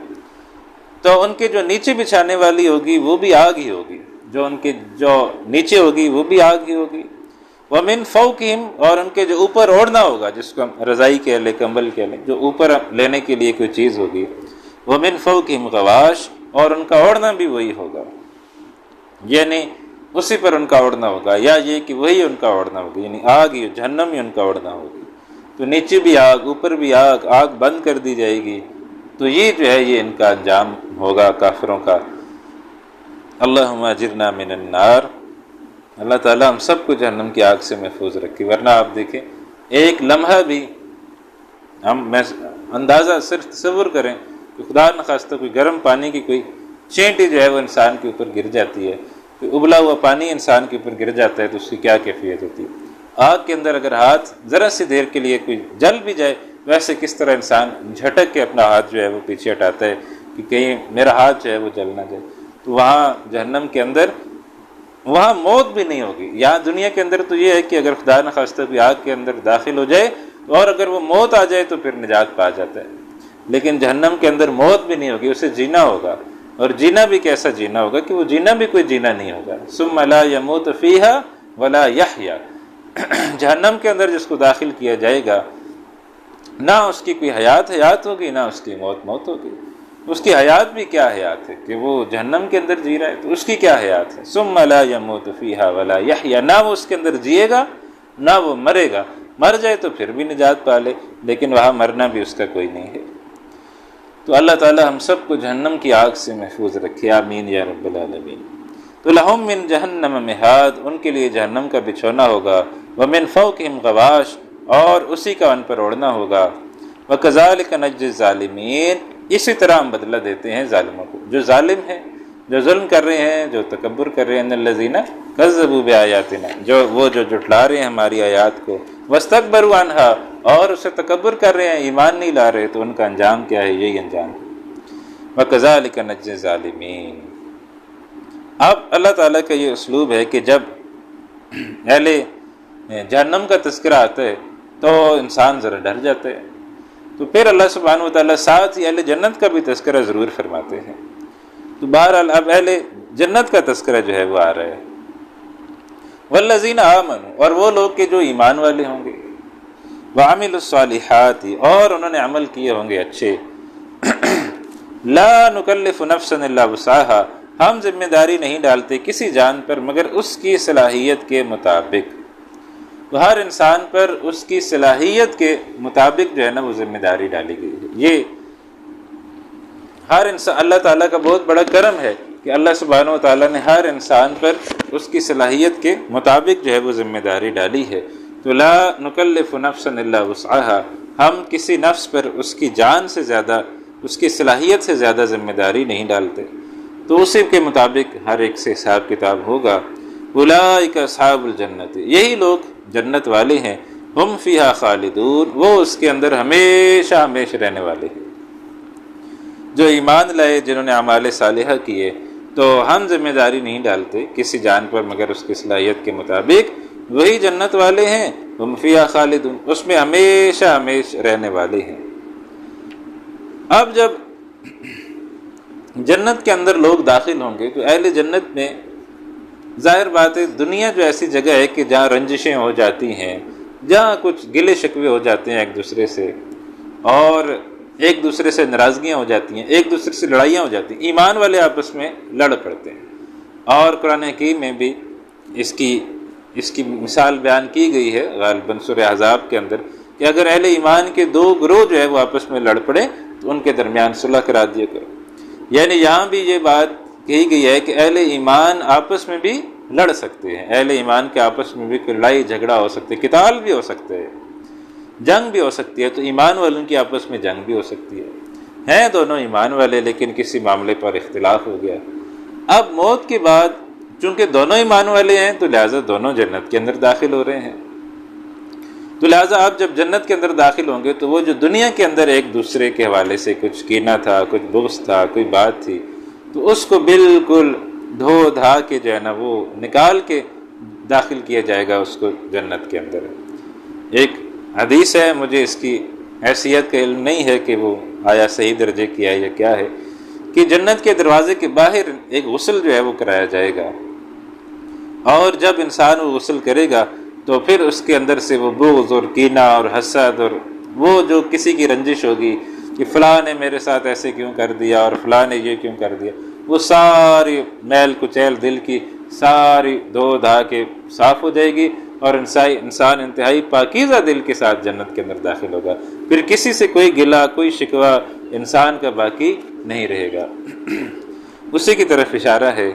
تو ان کے جو نیچے بچھانے والی ہوگی وہ بھی آگ ہی ہوگی، جو ان کے جو نیچے ہوگی وہ بھی آگ ہی ہوگی۔ وَمِن فَوْقِهِمْ، اور ان کے جو اوپر اوڑھنا ہوگا، جس کو ہم رضائی کہہ لیں، کمبل کہہ لیں، جو اوپر لینے کے لیے کوئی چیز ہوگی، وَمِن فَوْقِهِمْ غواش، اور ان کا اوڑھنا بھی وہی ہوگا، یعنی اسی پر ان کا اوڑھنا ہوگا، یا یہ کہ وہی ان کا اوڑھنا ہوگا، یعنی آگ ہی، جہنم ہی ان کا اوڑھنا ہوگی۔ تو نیچے بھی آگ، اوپر بھی آگ، آگ بند کر دی جائے گی۔ تو یہ جو ہے یہ ان کا انجام ہوگا کافروں کا۔ اللہم اجرنا من النار، اللہ تعالیٰ ہم سب کو جہنم کی آگ سے محفوظ رکھے۔ ورنہ آپ دیکھیں ایک لمحہ بھی میں اندازہ صرف تصور کریں کہ خدا نخواستہ کوئی گرم پانی کی کوئی چینٹی جو ہے وہ انسان کے اوپر گر جاتی ہے، کوئی ابلا ہوا پانی انسان کے اوپر گر جاتا ہے، تو اس کی کیا کیفیت ہوتی ہے۔ آگ کے اندر اگر ہاتھ ذرا سی دیر کے لیے کوئی جل بھی جائے، ویسے کس طرح انسان جھٹک کے اپنا ہاتھ جو ہے وہ پیچھے ہٹاتا ہے کہ کہیں میرا ہاتھ جو ہے وہ جل نہ جائے۔ تو وہاں جہنم کے اندر وہاں موت بھی نہیں ہوگی۔ یہاں دنیا کے اندر تو یہ ہے کہ اگر خدا نخواستہ کوئی آگ کے اندر داخل ہو جائے اور اگر وہ موت آ جائے تو پھر نجات پا جاتا ہے، لیکن جہنم کے اندر موت بھی نہیں ہوگی، اسے جینا ہوگا، اور جینا بھی کیسا جینا ہوگا کہ وہ جینا بھی کوئی جینا نہیں ہوگا۔ ثم لا يموت فيها ولا يحيا، جہنم کے اندر جس کو داخل کیا جائے گا، نہ اس کی کوئی حیات ہوگی، نہ اس کی موت ہوگی۔ اس کی حیات بھی کیا حیات ہے کہ وہ جہنم کے اندر جی رہا ہے، تو اس کی کیا حیات ہے؟ ثم لا يموت فيها ولا يحيا، نہ وہ اس کے اندر جیے گا نہ وہ مرے گا، مر جائے تو پھر بھی نجات پا لے، لیکن وہاں مرنا بھی اس کا کوئی نہیں ہے۔ تو اللہ تعالی ہم سب کو جہنم کی آگ سے محفوظ رکھے، آمین یا رب العالمین۔ تو لہم من جہنم مہاد، ان کے لیے جہنم کا بچھونا ہوگا، ومن فوقہم غواش، اور اسی کا ان پر اوڑھنا ہوگا، وکذالک نجزی الظالمین، اسی طرح ہم بدلہ دیتے ہیں ظالموں کو۔ جو ظالم ہیں، جو ظلم کر رہے ہیں، جو تکبر کر رہے ہیں، ان الذین کذبوا بآیاتنا، جو جھٹلا رہے ہیں ہماری آیات کو، واستکبروا عنہا، اور اسے تکبر کر رہے ہیں، ایمان نہیں لا رہے، تو ان کا انجام کیا ہے؟ یہی انجام ہے۔ وکذالک نجزی الظالمین۔ اب اللہ تعالیٰ کا یہ اسلوب ہے کہ جب اہل جہنم کا تذکرہ آتا ہے تو انسان ذرا ڈر جاتا ہے، تو پھر اللہ سبحانہ وتعالیٰ ساتھ ہی اہل جنت کا بھی تذکرہ ضرور فرماتے ہیں۔ تو بہرحال اب اہل جنت کا تذکرہ جو ہے وہ آ رہا ہے۔ والذین آمنوا، اور وہ لوگ کہ جو ایمان والے ہوں گے، وعملوا الصالحات، اور انہوں نے عمل کیے ہوں گے اچھے، لا نکلف نفسا الا وسعها، ہم ذمہ داری نہیں ڈالتے کسی جان پر مگر اس کی صلاحیت کے مطابق۔ تو ہر انسان پر اس کی صلاحیت کے مطابق جو ہے نا وہ ذمہ داری ڈالی گئی ہے۔ یہ ہر انسان، اللہ تعالیٰ کا بہت بڑا کرم ہے کہ اللہ سبحانہ وتعالیٰ نے ہر انسان پر اس کی صلاحیت کے مطابق جو ہے وہ ذمہ داری ڈالی ہے۔ تو لا نکلف نفسا الا وسعها، ہم کسی نفس پر اس کی جان سے زیادہ، اس کی صلاحیت سے زیادہ ذمہ داری نہیں ڈالتے، تو اسی کے مطابق ہر ایک سے حساب کتاب ہوگا۔ اولئک اصحاب الجنت، یہی لوگ جنت والے ہیں، ہم فیہا خالدون، وہ اس کے اندر ہمیشہ ہمیشہ رہنے والے ہیں۔ جو ایمان لائے، جنہوں نے اعمال صالحہ کیے، تو ہم ذمہ داری نہیں ڈالتے کسی جان پر مگر اس کی صلاحیت کے مطابق، وہی جنت والے ہیں، ہم فیہا خالدون، اس میں ہمیشہ ہمیشہ رہنے والے ہیں۔ اب جب جنت کے اندر لوگ داخل ہوں گے تو اہل جنت میں ظاہر بات ہے، دنیا جو ایسی جگہ ہے کہ جہاں رنجشیں ہو جاتی ہیں، جہاں کچھ گلے شکوے ہو جاتے ہیں ایک دوسرے سے، اور ایک دوسرے سے ناراضگیاں ہو جاتی ہیں، ایک دوسرے سے لڑائیاں ہو جاتی ہیں، ایمان والے آپس میں لڑ پڑتے ہیں۔ اور قرآن حکیم میں بھی اس کی مثال بیان کی گئی ہے غالباً سورہ احزاب کے اندر، کہ اگر اہل ایمان کے دو گروہ جو ہے وہ آپس میں لڑ پڑے تو ان کے درمیان صلح کرا دیا کرو۔ یعنی یہاں بھی یہ بات کہی گئی ہے کہ اہل ایمان آپس میں بھی لڑ سکتے ہیں، اہل ایمان کے آپس میں بھی کوئی لڑائی جھگڑا ہو سکتے، قتال بھی ہو سکتے ہیں، جنگ بھی ہو سکتی ہے، تو ایمان والوں کی آپس میں جنگ بھی ہو سکتی ہے۔ ہیں دونوں ایمان والے لیکن کسی معاملے پر اختلاف ہو گیا۔ اب موت کے بعد چونکہ دونوں ایمان والے ہیں تو لہٰذا دونوں جنت کے اندر داخل ہو رہے ہیں۔ تو لہٰذا آپ جب جنت کے اندر داخل ہوں گے تو وہ جو دنیا کے اندر ایک دوسرے کے حوالے سے کچھ کینہ تھا، کچھ بغض تھا، کوئی بات تھی، تو اس کو بالکل دھو دھا کے جو ہے نا وہ نکال کے داخل کیا جائے گا اس کو جنت کے اندر۔ ایک حدیث ہے، مجھے اس کی حیثیت کا علم نہیں ہے کہ وہ آیا صحیح درجے کی ہے یا کیا ہے، کہ جنت کے دروازے کے باہر ایک غسل جو ہے وہ کرایا جائے گا، اور جب انسان وہ غسل کرے گا تو پھر اس کے اندر سے وہ بغض اور کینہ اور حسد اور وہ جو کسی کی رنجش ہوگی کہ فلاں نے میرے ساتھ ایسے کیوں کر دیا اور فلاں نے یہ کیوں کر دیا، وہ ساری میل کچیل دل کی ساری دھو دھا کے صاف ہو جائے گی، اور انسان انتہائی پاکیزہ دل کے ساتھ جنت کے اندر داخل ہوگا۔ پھر کسی سے کوئی گلہ کوئی شکوہ انسان کا باقی نہیں رہے گا۔ اسی کی طرف اشارہ ہے،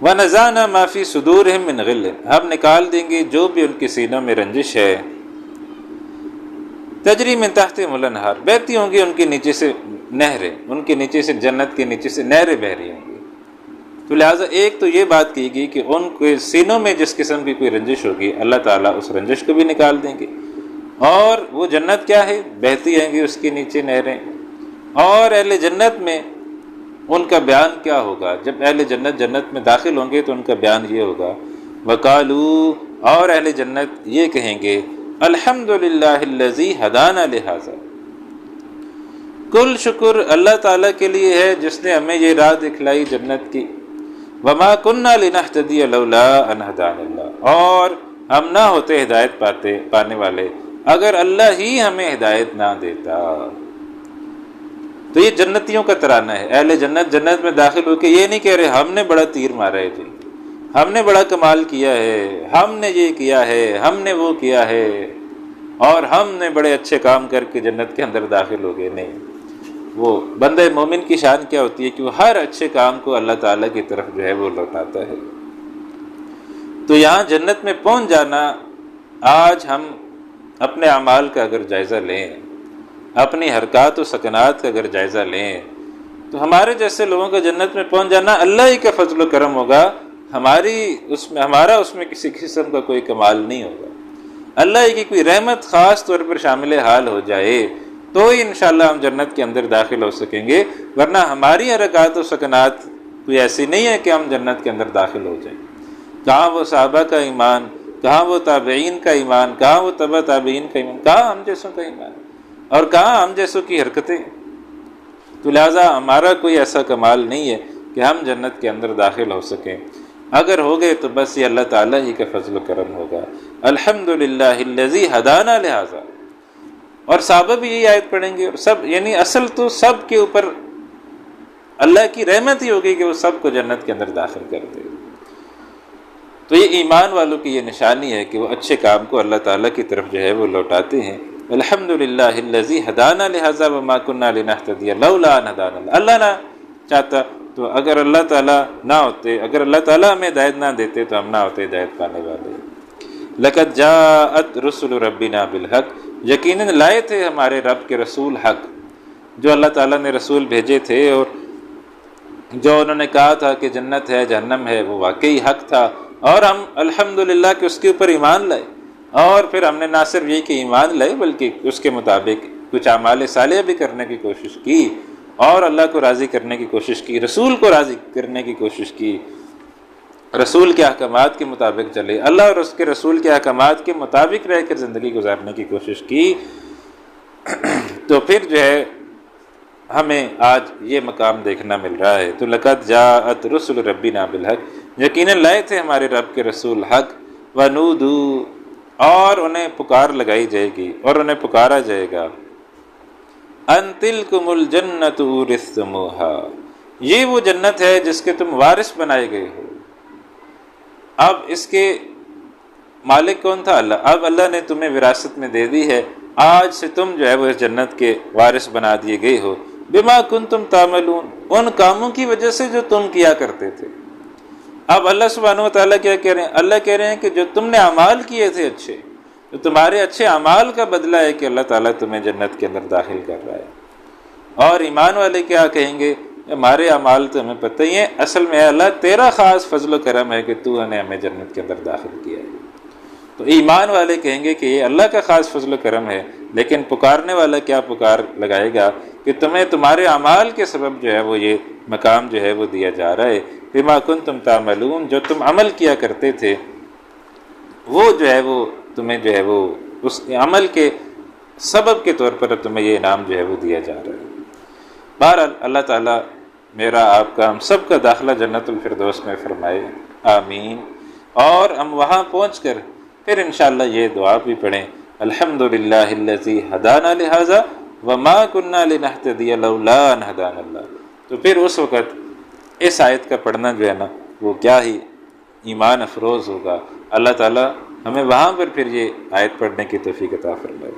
وَنَزَعْنَا مَا فِي صُدُورِهِم مِّن غِلٍّ، ہم نکال دیں گے جو بھی ان کے سینوں میں رنجش ہے، تجری من تحتہم الانہار، بہتی ہوں گی ان کے نیچے سے نہریں، ان کے نیچے سے جنت کے نیچے سے نہریں بہہ رہی ہوں گی۔ تو لہٰذا ایک تو یہ بات کی گئی کہ ان کے سینوں میں جس قسم کی کوئی رنجش ہوگی اللہ تعالیٰ اس رنجش کو بھی نکال دیں گے، اور وہ جنت کیا ہے، بہتی ہیں گی اس کے نیچے نہریں۔ اور اہل جنت میں ان کا بیان کیا ہوگا، جب اہل جنت جنت میں داخل ہوں گے تو ان کا بیان یہ ہوگا، وَقَالُوا، اور اہل جنت یہ کہیں گے، الحمدللہ الذی ہدانا لہذا، کل شکر اللہ تعالیٰ کے لیے ہے جس نے ہمیں یہ راہ دکھلائی جنت کی، وما کننا لنہتدی لولا ان ہدانا اللہ، اور ہم نہ ہوتے ہدایت پانے والے اگر اللہ ہی ہمیں ہدایت نہ دیتا۔ تو یہ جنتیوں کا ترانہ ہے، اہل جنت جنت میں داخل ہو کے یہ نہیں کہہ رہے ہم نے بڑا تیر مارا ہے جی، ہم نے بڑا کمال کیا ہے، ہم نے یہ کیا ہے، ہم نے وہ کیا ہے، اور ہم نے بڑے اچھے کام کر کے جنت کے اندر داخل ہو گئے۔ نہیں، وہ بندہ مومن کی شان کیا ہوتی ہے کہ وہ ہر اچھے کام کو اللہ تعالیٰ کی طرف جو ہے وہ لوٹاتا ہے۔ تو یہاں جنت میں پہنچ جانا، آج ہم اپنے اعمال کا اگر جائزہ لیں، اپنی حرکات و سکنات کا اگر جائزہ لیں، تو ہمارے جیسے لوگوں کا جنت میں پہنچ جانا اللہ ہی کا فضل و کرم ہوگا، ہمارا اس میں کسی قسم کا کوئی کمال نہیں ہوگا۔ اللہ ہی کی کوئی رحمت خاص طور پر شامل حال ہو جائے تو ہی انشاءاللہ ہم جنت کے اندر داخل ہو سکیں گے، ورنہ ہماری حرکات و سکنات کوئی ایسی نہیں ہے کہ ہم جنت کے اندر داخل ہو جائیں۔ کہاں وہ صحابہ کا ایمان، کہاں وہ تابعین کا ایمان، کہاں وہ تبع تابعین کا ایمان، کہاں ہم جیسوں کا ایمان، اور کہاں ہم جیسوں کی حرکتیں۔ تو لہٰذا ہمارا کوئی ایسا کمال نہیں ہے کہ ہم جنت کے اندر داخل ہو سکیں، اگر ہو گئے تو بس یہ اللہ تعالیٰ ہی کا فضل و کرم ہوگا۔ الحمدللہ الذی ہدانا لہذا، اور صحابہ بھی یہی آیت پڑھیں گے، اور سب، یعنی اصل تو سب کے اوپر اللہ کی رحمت ہی ہوگی کہ وہ سب کو جنت کے اندر داخل کر دے۔ تو یہ ایمان والوں کی یہ نشانی ہے کہ وہ اچھے کام کو اللہ تعالیٰ کی طرف جو ہے وہ لوٹاتے ہیں۔ الحمدللہ الذی ہدانا لہذا وما کننا لنہتدی لولا ان ہدانا اللہ، اللہ نہ چاہتا تو اگر اللہ تعالیٰ نہ ہوتے، اگر اللہ تعالیٰ ہمیں ہدایت نہ دیتے تو ہم نہ ہوتے ہدایت پانے والے۔ لقد جاءت رسل ربنا بالحق، یقیناً لائے تھے ہمارے رب کے رسول حق، جو اللہ تعالیٰ نے رسول بھیجے تھے اور جو انہوں نے کہا تھا کہ جنت ہے جہنم ہے وہ واقعی حق تھا، اور ہم الحمدللہ کہ اس کے اوپر ایمان لائے، اور پھر ہم نے نہ صرف یہ کہ ایمان لائے بلکہ اس کے مطابق کچھ اعمال صالحہ بھی کرنے کی کوشش کی، اور اللہ کو راضی کرنے کی کوشش کی، رسول کو راضی کرنے کی کوشش کی، رسول کے احکامات کے مطابق چلے، اللہ اور اس کے رسول کے احکامات کے مطابق رہ کر زندگی گزارنے کی کوشش کی، تو پھر جو ہے ہمیں آج یہ مقام دیکھنا مل رہا ہے۔ تو لقد جاءت رسل ربنا بالحق، یقیناً لائے تھے ہمارے رب کے رسول حق، ونودوا، اور انہیں پکار لگائی جائے گی اور انہیں پکارا جائے گا، ان تلکم الجنت اورثتموہا، یہ وہ جنت ہے جس کے تم وارث بنائے گئے ہو۔ اب اس کے مالک کون تھا؟ اللہ۔ اب اللہ نے تمہیں وراثت میں دے دی ہے، آج سے تم جو ہے وہ اس جنت کے وارث بنا دیے گئے ہو، بما کنتم تعملون، ان کاموں کی وجہ سے جو تم کیا کرتے تھے۔ اب اللہ سبحانہ و تعالیٰ کیا کہہ رہے ہیں؟ اللہ کہہ رہے ہیں کہ جو تم نے اعمال کیے تھے اچھے، تو تمہارے اچھے اعمال کا بدلہ ہے کہ اللہ تعالیٰ تمہیں جنت کے اندر داخل کر رہا ہے۔ اور ایمان والے کیا کہیں گے؟ ہمارے اعمال تو ہمیں پتہ ہی ہے، اصل میں اللہ تیرا خاص فضل و کرم ہے کہ تو نے ہمیں جنت کے اندر داخل کیا ہے۔ تو ایمان والے کہیں گے کہ یہ اللہ کا خاص فضل و کرم ہے، لیکن پکارنے والا کیا پکار لگائے گا کہ تمہیں تمہارے اعمال کے سبب جو ہے وہ یہ مقام جو ہے وہ دیا جا رہا ہے، بما کنتم تعملون، جو تم عمل کیا کرتے تھے وہ جو ہے وہ تمہیں جو ہے وہ اس عمل کے سبب کے طور پر تمہیں یہ انعام جو ہے وہ دیا جا رہا ہے۔ بہرحال اللہ تعالیٰ میرا آپ کا ہم سب کا داخلہ جنت الفردوس میں فرمائے، آمین۔ اور ہم وہاں پہنچ کر پھر انشاءاللہ یہ دعا بھی پڑھیں، الحمدللہ الذی ہدانا لہذا وما کننا لنہتدی لولا ان ہدانا اللہ۔ تو پھر اس وقت اس آیت کا پڑھنا جو ہے نا وہ کیا ہی ایمان افروز ہوگا۔ اللہ تعالیٰ ہمیں وہاں پر پھر یہ آیت پڑھنے کی توفیق عطا فرمائے۔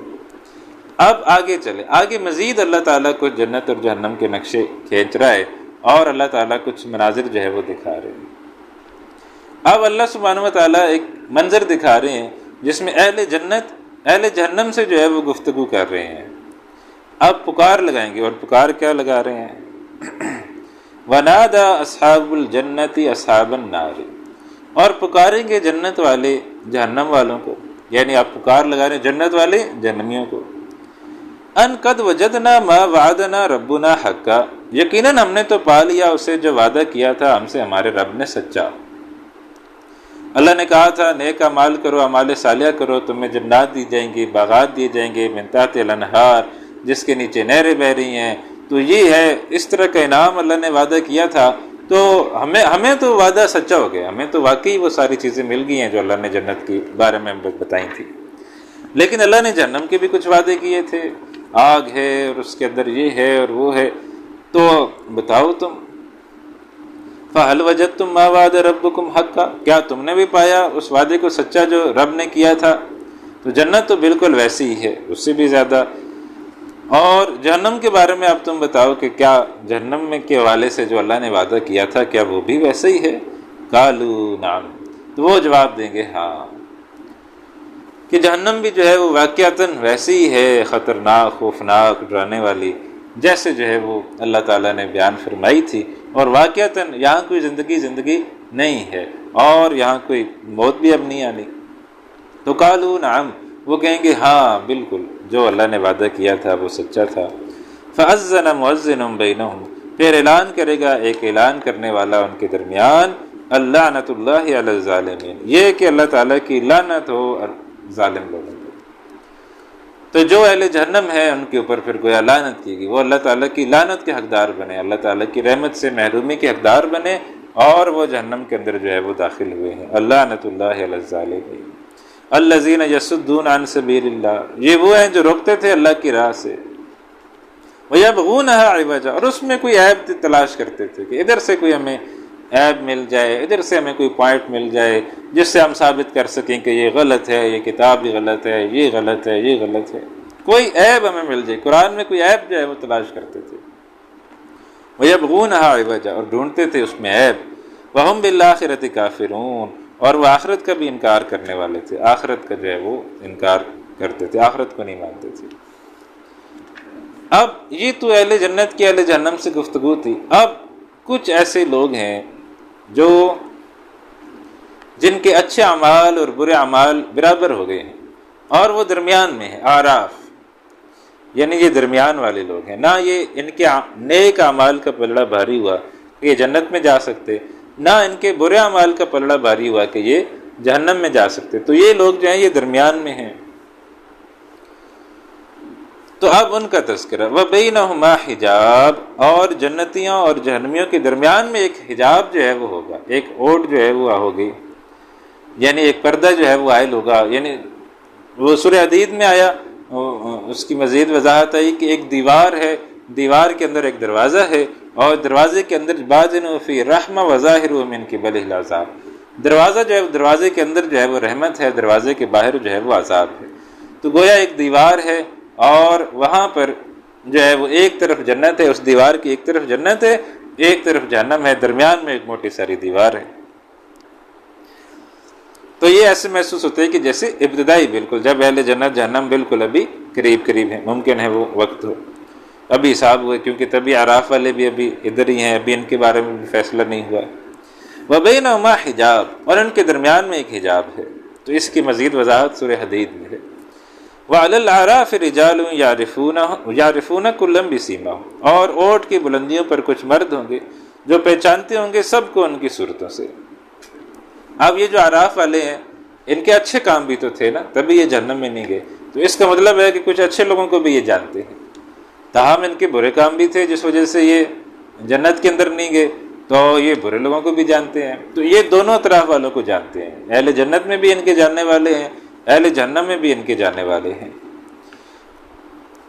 اب آگے چلے، آگے مزید اللہ تعالیٰ کچھ جنت اور جہنم کے نقشے کھینچ رہا ہے اور اللہ تعالیٰ کچھ مناظر جو ہے وہ دکھا رہے ہیں۔ اب اللہ سبحانہ و تعالیٰ ایک منظر دکھا رہے ہیں جس میں اہل جنت اہل جہنم سے جو ہے وہ گفتگو کر رہے ہیں۔ اب پکار لگائیں گے، اور پکار کیا لگا رہے ہیں؟ وَنَادَى أَصْحَابُ الْجَنَّةِ أَصْحَابَ النَّارِ، اور پکاریں گے جنت والے جہنم والوں کو، یعنی آپ پکار لگا رہے ہیں جنت والے جہنمیوں کو، ان قد وجدنا ما وعدنا ربنا حقا، یقیناً ہم نے تو پا لیا اسے جو وعدہ کیا تھا ہم سے ہمارے رب نے سچا۔ اللہ نے کہا تھا نیک اعمال کرو، اعمال صالحہ کرو، تمہیں جنات دی جائیں گی، باغات دیے جائیں گے، من تحت الانہار، جس کے نیچے نہریں بہہ رہی ہیں۔ تو یہ ہے اس طرح کا انعام اللہ نے وعدہ کیا تھا، تو ہمیں تو وعدہ سچا ہو گیا، ہمیں تو واقعی وہ ساری چیزیں مل گئی ہیں جو اللہ نے جنت کے بارے میں بتائی تھی۔ لیکن اللہ نے جہنم کے بھی کچھ وعدے کیے تھے، آگ ہے اور اس کے اندر یہ ہے اور وہ ہے، تو بتاؤ تم فَهَلْ وَجَدْتُمْ مَا وَعَدَ رَبُّكُمْ حَقًّا، کیا تم نے بھی پایا اس وعدے کو سچا جو رب نے کیا تھا؟ تو جنت تو بالکل ویسی ہی ہے، اس سے بھی زیادہ۔ اور جہنم کے بارے میں اب تم بتاؤ کہ کیا جہنم میں کے حوالے سے جو اللہ نے وعدہ کیا تھا کیا وہ بھی ویسا ہی ہے؟ قالوا نعم، تو وہ جواب دیں گے ہاں، کہ جہنم بھی جو ہے وہ واقعتاً ویسی ہی ہے، خطرناک، خوفناک، ڈرانے والی، جیسے جو ہے وہ اللہ تعالیٰ نے بیان فرمائی تھی۔ اور واقعتاً یہاں کوئی زندگی نہیں ہے اور یہاں کوئی موت بھی اب نہیں آنی۔ تو قالوا نعم، وہ کہیں گے ہاں بالکل، جو اللہ نے وعدہ کیا تھا وہ سچا تھا۔ فَأَذَّنَ مُؤَذِّنٌ بَيْنَهُمْ، پھر اعلان کرے گا ایک اعلان کرنے والا ان کے درمیان، اللعنۃ اللہ علی الظالمین، یہ کہ اللہ تعالیٰ کی لعنت ہو ظالم لوگوں پر۔ تو جو اہل جہنم ہے ان کے اوپر پھر گویا لعنت کی گئی، وہ اللہ تعالیٰ کی لعنت کے حقدار بنے، اللہ تعالیٰ کی رحمت سے محرومی کے حقدار بنے، اور وہ جہنم کے اندر جو ہے وہ داخل ہوئے ہیں۔ اللعنۃ اللہ علی الظالمین الذین یصدون عن سبیل اللہ، یہ وہ ہیں جو روکتے تھے اللہ کی راہ سے، ویبغونها عوجا، اور اس میں کوئی عیب تلاش کرتے تھے کہ ادھر سے کوئی ہمیں عیب مل جائے، ادھر سے ہمیں کوئی پوائنٹ مل جائے جس سے ہم ثابت کر سکیں کہ یہ غلط ہے، یہ کتاب بھی غلط ہے، یہ غلط ہے، یہ غلط ہے، کوئی عیب ہمیں مل جائے، قرآن میں کوئی عیب جو ہے وہ تلاش کرتے تھے۔ وَيَبْغُونَهَا عِوَجًا، اور ڈھونڈتے تھے اس میں عیب۔ وَهُمْ بِالْآخِرَةِ كَافِرُونَ، اور وہ آخرت کا بھی انکار کرنے والے تھے، آخرت کا جو ہے وہ انکار کرتے تھے، آخرت کو نہیں مانتے تھے۔ اب یہ تو اہل جنت کی اہل جہنم سے گفتگو تھی۔ اب کچھ ایسے لوگ ہیں جو جن کے اچھے اعمال اور برے اعمال برابر ہو گئے ہیں اور وہ درمیان میں ہیں، آراف، یعنی یہ درمیان والے لوگ ہیں، نہ یہ ان کے نیک اعمال کا پلڑا بھاری ہوا کہ یہ جنت میں جا سکتے، نہ ان کے برے اعمال کا پلڑا بھاری ہوا کہ یہ جہنم میں جا سکتے، تو یہ لوگ جو ہیں یہ درمیان میں ہیں۔ تو اب ان کا تذکرہ، وَبَيْنَهُمَا حجاب، اور جنتیوں اور جہنمیوں کے درمیان میں ایک حجاب جو ہے وہ ہوگا، ایک اوٹ جو ہے وہ ہوگی، یعنی ایک پردہ جو ہے وہ عائل ہوگا۔ یعنی وہ سورہ حدید میں آیا، اس کی مزید وضاحت آئی کہ ایک دیوار ہے، دیوار کے اندر ایک دروازہ ہے، اور دروازے کے اندر باطنُ فی رحمہ وظاہرُ من قبلہ العذاب، دروازہ جو ہے دروازے کے اندر جو ہے وہ رحمت ہے، دروازے کے باہر جو ہے وہ عذاب ہے۔ تو گویا ایک دیوار ہے اور وہاں پر جو ہے وہ ایک طرف جنت ہے، اس دیوار کی ایک طرف جنت ہے، ایک طرف جہنم ہے، درمیان میں ایک موٹی ساری دیوار ہے۔ تو یہ ایسے محسوس ہوتا ہے کہ جیسے ابتدائی بالکل جب اہل جنت جہنم بالکل ابھی قریب قریب ہیں، ممکن ہے وہ وقت ہو، ابھی حساب ہوئے، کیونکہ تبھی اعراف والے بھی ابھی ادھر ہی ہیں، ابھی ان کے بارے میں بھی فیصلہ نہیں ہوا۔ وَبَيْنَهُمَا حجاب، اور ان کے درمیان میں ایک حجاب ہے، تو اس کی مزید وضاحت سورہ حدید میں ہے۔ وَعَلَى الْأَعْرَافِ رِجَالٌ يَعْرِفُونَ كُلًّا بِسِيمَاهُمْ، اور اونٹ کی بلندیوں پر کچھ مرد ہوں گے جو پہچانتے ہوں گے سب کو ان کی صورتوں سے۔ اب یہ جو اعراف والے ہیں ان کے اچھے کام بھی تو تھے نا، تبھی یہ جہنم میں نہیں گئے، تو اس کا مطلب ہے کہ کچھ اچھے لوگوں کو بھی یہ جانتے ہیں، تاہم ان کے برے کام بھی تھے جس وجہ سے یہ جنت کے اندر نہیں گئے، تو یہ برے لوگوں کو بھی جانتے ہیں، تو یہ دونوں طرف والوں کو جانتے ہیں، اہل جنت میں بھی ان کے جاننے والے ہیں، اہل جہنم میں بھی ان کے جاننے والے ہیں۔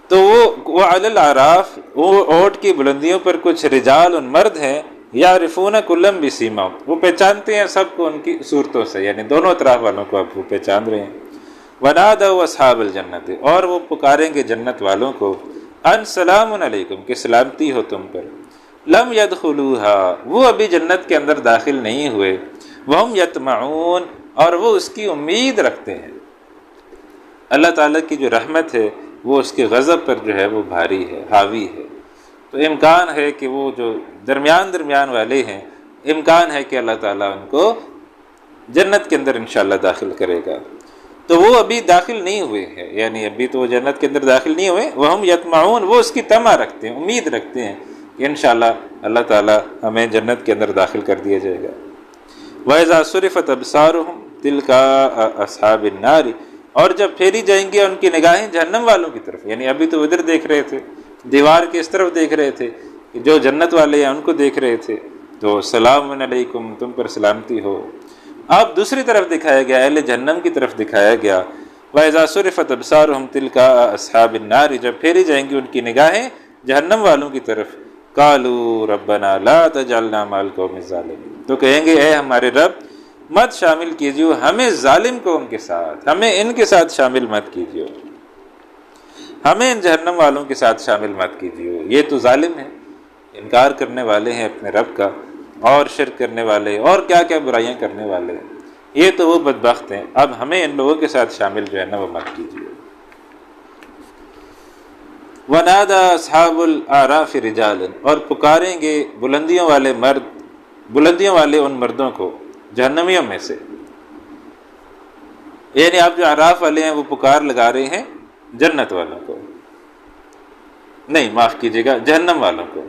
تو وہ علی الاعراف، وہ اونٹ کی بلندیوں پر کچھ رجال ان مرد ہیں، یعرفون کلًا بسیماہم، وہ پہچانتے ہیں سب کو ان کی صورتوں سے، یعنی دونوں طرف والوں کو اب وہ پہچان رہے ہیں۔ ونادوا اصحاب الجنت، اور وہ پکاریں گے جنت والوں کو، ان سلام علیکم، کہ سلامتی ہو تم پر، لم يدخلوها، وہ ابھی جنت کے اندر داخل نہیں ہوئے، وہم یطمعون، اور وہ اس کی امید رکھتے ہیں۔ اللہ تعالیٰ کی جو رحمت ہے وہ اس کے غضب پر جو ہے وہ بھاری ہے، حاوی ہے، تو امکان ہے کہ وہ جو درمیان والے ہیں، امکان ہے کہ اللہ تعالیٰ ان کو جنت کے اندر انشاءاللہ داخل کرے گا۔ تو وہ ابھی داخل نہیں ہوئے ہیں، یعنی ابھی تو وہ جنت کے اندر داخل نہیں ہوئے، وہم یطمعون، وہ اس کی طمع رکھتے ہیں، امید رکھتے ہیں کہ انشاءاللہ اللہ تعالیٰ ہمیں جنت کے اندر داخل کر دیا جائے گا۔ وَإِذَا صُرِفَتْ أَبْصَارُهُمْ تِلْقَاءَ أَصْحَابِ النَّارِ، اور جب پھیری جائیں گی ان کی نگاہیں جہنم والوں کی طرف، یعنی ابھی تو ادھر دیکھ رہے تھے، دیوار کے اس طرف دیکھ رہے تھے، کہ جو جنت والے ہیں ان کو دیکھ رہے تھے، تو سلام علیکم، تم پر سلامتی ہو۔ اب دوسری طرف دکھایا گیا، اہل جہنم کی طرف دکھایا گیا، وَإِذَا صُرِفَتْ أَبْصَارُهُمْ تِلْقَاءَ أَصْحَابِ النَّارِ، جب پھیری جائیں گی ان کی نگاہیں جہنم والوں کی طرف، قَالُوا رَبَّنَا لَا تَجْعَلْنَا مَعَ الْقَوْمِ الظَّالِمِينَ، تو کہیں گے اے ہمارے رب مت شامل کیجیے ہمیں ظالم قوم کے ساتھ، ہمیں ان کے ساتھ شامل مت کیجیے، ہمیں ان جہنم والوں کے ساتھ شامل مت کیجیے، یہ تو ظالم ہیں، انکار کرنے والے ہیں اپنے رب کا، اور شرک کرنے والے، اور کیا کیا برائیاں کرنے والے ہیں، یہ تو وہ بدبخت ہیں، اب ہمیں ان لوگوں کے ساتھ شامل جو ہے نا وہ مت کیجیے۔ وَنَادَى أَصْحَابُ الْأَعْرَافِ رِجَالًا، اور پکاریں گے بلندیوں والے مرد، بلندیوں والے ان مردوں کو جہنمیوں میں سے، یعنی آپ جو اعراف والے ہیں وہ پکار لگا رہے ہیں جنت والوں کو، نہیں معاف کیجیے گا، جہنم والوں کو،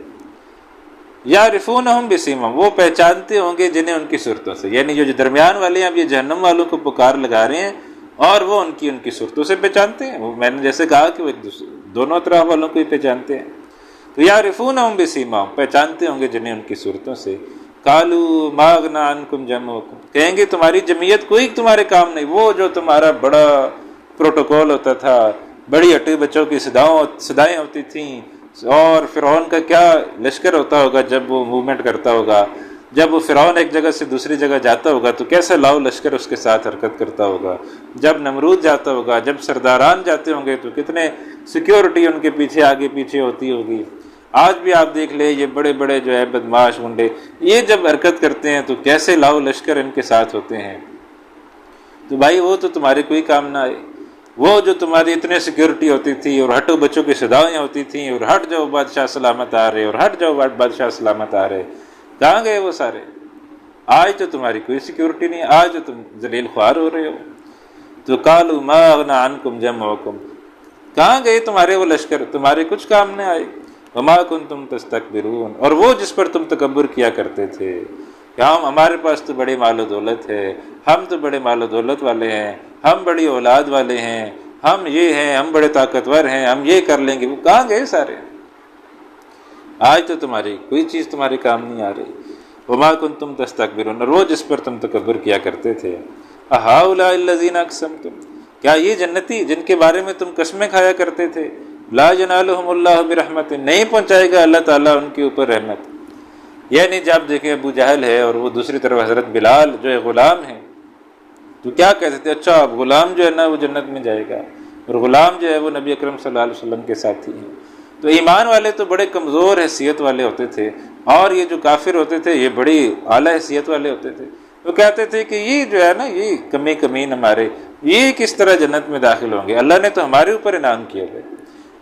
یعرفونہم بسیماہم، وہ پہچانتے ہوں گے جنہیں ان کی صورتوں سے، یعنی جو درمیان والے ہیں اب یہ جہنم والوں کو پکار لگا رہے ہیں اور وہ ان کی صورتوں سے پہچانتے ہیں، وہ میں نے جیسے کہا کہ وہ ایک دوسرے دونوں طرح والوں کو ہی پہچانتے ہیں، تو یعرفونہم بسیماہم، پہچانتے ہوں گے جنہیں ان کی صورتوں سے، قالوا ما اغنی عنکم جمعکم، کہیں گے تمہاری جمعیت کوئی تمہارے کام نہیں، وہ جو تمہارا بڑا پروٹوکول ہوتا تھا، بڑی ہٹے بچوں کی صدائیں ہوتی تھیں، اور فرعون کا کیا لشکر ہوتا ہوگا جب وہ موومنٹ کرتا ہوگا، جب وہ فرعون ایک جگہ سے دوسری جگہ جاتا ہوگا تو کیسا لاؤ لشکر اس کے ساتھ حرکت کرتا ہوگا، جب نمرود جاتا ہوگا، جب سرداران جاتے ہوں گے تو کتنے سیکیورٹی ان کے پیچھے آگے پیچھے ہوتی ہوگی۔ آج بھی آپ دیکھ لیں یہ بڑے بڑے جو ہے بدماش گنڈے، یہ جب حرکت کرتے ہیں تو کیسے لاؤ لشکر ان کے ساتھ ہوتے ہیں، تو بھائی وہ تو تمہارے کوئی کام نہ آئے، وہ جو تمہاری اتنے سیکیورٹی ہوتی تھی اور ہٹو بچوں کی صدایں ہوتی تھیں اور ہٹ جاؤ بادشاہ سلامت آ رہے اور ہٹ جاؤ بادشاہ سلامت آ رہے، کہاں گئے وہ سارے؟ آج تو تمہاری کوئی سیکیورٹی نہیں، آج تو تم ذلیل خوار ہو رہے ہو۔ تو قالوا ما اغنی عنکم جمعکم، کہاں گئے تمہارے وہ لشکر، تمہارے کچھ کام نہ آئے، وما کنتم تستکبرون، اور وہ جس پر تم تکبر کیا کرتے تھے کہ ہمارے پاس تو بڑے مال و دولت ہے، ہم تو بڑے مال و دولت والے ہیں، ہم بڑی اولاد والے ہیں، ہم یہ ہیں، ہم بڑے طاقتور ہیں، ہم یہ کر لیں گے، وہ کہاں گئے سارے؟ آج تو تمہاری کوئی چیز تمہارے کام نہیں آ رہی۔ وما کنتم تستکبرون، اور وہ جس پر تم تکبر کیا کرتے تھے، اہؤلاء الذین اقسمتم، کیا یہ جنتی جن کے بارے میں تم قسمیں کھایا کرتے تھے، لا ینالہم اللہ برحمت، نہیں پہنچائے گا اللہ تعالیٰ ان کے اوپر رحمت، یعنی جب دیکھیں ابو جہل ہے اور وہ دوسری طرف حضرت بلال جو ہے غلام ہیں، تو کیا کہتے تھے، اچھا اب غلام جو ہے نا وہ جنت میں جائے گا، اور غلام جو ہے وہ نبی اکرم صلی اللہ علیہ وسلم کے ساتھی ہیں۔ تو ایمان والے تو بڑے کمزور حیثیت والے ہوتے تھے، اور یہ جو کافر ہوتے تھے یہ بڑی اعلیٰ حیثیت والے ہوتے تھے، وہ کہتے تھے کہ یہ جو ہے نا یہ کمین ہمارے یہ کس طرح جنت میں داخل ہوں گے، اللہ نے تو ہمارے اوپر انعام کیا ہے،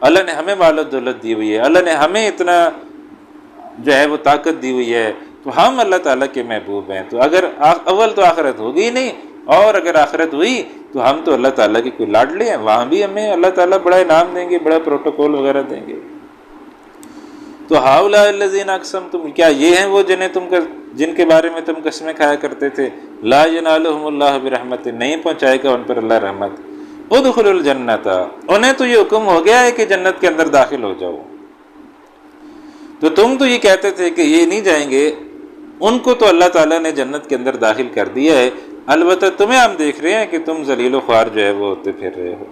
اللہ نے ہمیں مال و دولت دی ہوئی ہے، اللہ نے ہمیں اتنا جو ہے وہ طاقت دی ہوئی ہے، تو ہم اللہ تعالیٰ کے محبوب ہیں، تو اگر اول تو آخرت ہوگی نہیں، اور اگر آخرت ہوئی تو ہم تو اللہ تعالیٰ کی کوئی لاڈلے ہیں، وہاں بھی ہمیں اللہ تعالیٰ بڑا انعام دیں گے، بڑا پروٹوکول وغیرہ دیں گے۔ تو ہؤلاء الذین اقسمتم، کیا یہ ہیں وہ جن کے بارے میں تم قسمیں کھایا کرتے تھے، لا ینالہم اللہ برحمت، نہیں پہنچائے گا ان پر اللہ رحمت، ادخلوا الجنت، انہیں تو یہ حکم ہو گیا ہے کہ جنت کے اندر داخل ہو جاؤ، تو تم تو یہ کہتے تھے کہ یہ نہیں جائیں گے، ان کو تو اللہ تعالیٰ نے جنت کے اندر داخل کر دیا ہے، البتہ تمہیں ہم دیکھ رہے ہیں کہ تم ذلیل و خوار جو ہے وہ ہوتے پھر رہے ہو،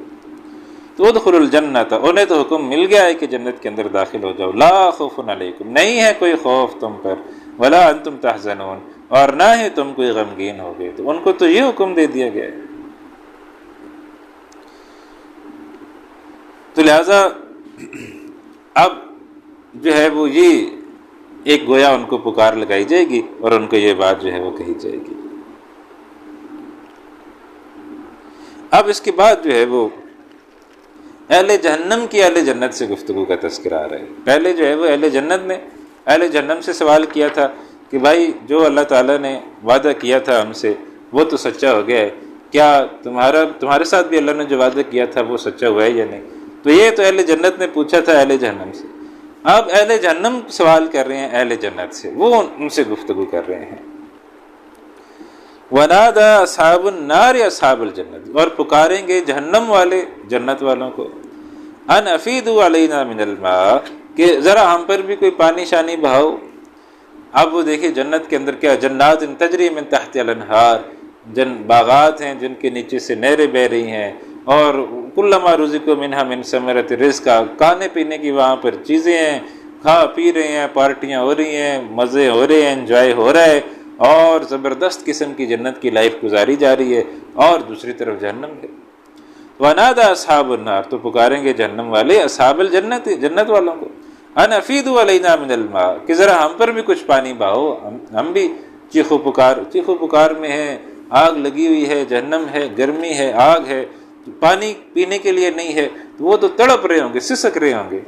تو ادخلوا الجنت، انہیں تو حکم مل گیا ہے کہ جنت کے اندر داخل ہو جاؤ، لا خوف علیکم، نہیں ہے کوئی خوف تم پر، ولا انتم تحزنون، اور نہ ہی تم کوئی غمگین ہوگے، تو ان کو تو یہ حکم دے دیا گیا ہے۔ تو لہذا اب جو ہے وہ یہ ایک گویا ان کو پکار لگائی جائے گی اور ان کو یہ بات جو ہے وہ کہی جائے گی۔ اب اس کے بعد جو ہے وہ اہل جہنم کی اہل جنت سے گفتگو کا تذکرہ آ رہا ہے۔ پہلے جو ہے وہ اہل جنت نے اہل جہنم سے سوال کیا تھا کہ بھائی جو اللہ تعالیٰ نے وعدہ کیا تھا ہم سے وہ تو سچا ہو گیا ہے، کیا تمہارے ساتھ بھی اللہ نے جو وعدہ کیا تھا وہ سچا ہوا ہے یا نہیں؟ تو یہ تو اہل جنت نے پوچھا تھا اہل جہنم سے، اب اہل جہنم سوال کر رہے ہیں اہل جنت سے، وہ ان سے گفتگو کر رہے ہیں۔ وَنَادَى أَصْحَابُ النَّارِ أَصْحَابَ الْجَنَّةِ، اور پکاریں گے جہنم والے جنت والوں کو، أَنْ أَفِيدُوا عَلَيْنَا مِنَ الْمَاءِ، کہ ذرا ہم پر بھی کوئی پانی شانی بہاؤ۔ اب وہ دیکھیں جنت کے اندر کیا، جنات تجری من تحت الانہار، باغات ہیں جن کے نیچے سے نہریں بہہ رہی ہیں، اور کلما رزقوا منہا من ثمرۃ رزق، کھانے پینے کی وہاں پر چیزیں ہیں، کھا پی رہے ہیں، پارٹیاں ہو رہی ہیں، مزے ہو رہے ہیں، انجوائے ہو رہا ہے، اور زبردست قسم کی جنت کی لائف گزاری جا رہی ہے، اور دوسری طرف جہنم ہے۔ وَنَادَى أَصْحَابُ النَّارِ، تو پکاریں گے جہنم والے اصحاب الجنت، جنت والوں کو، أَنْ أَفِيدُوا عَلَيْنَا مِنَ الْمَاءِ، کہ ذرا ہم پر بھی کچھ پانی بہاؤ، ہم بھی چیخو پکار میں ہیں، آگ لگی ہوئی ہے، جہنم ہے، گرمی ہے، آگ ہے، پانی پینے کے لیے نہیں ہے، تو وہ تو تڑپ رہے ہوں گے، سسک رہے ہوں گے،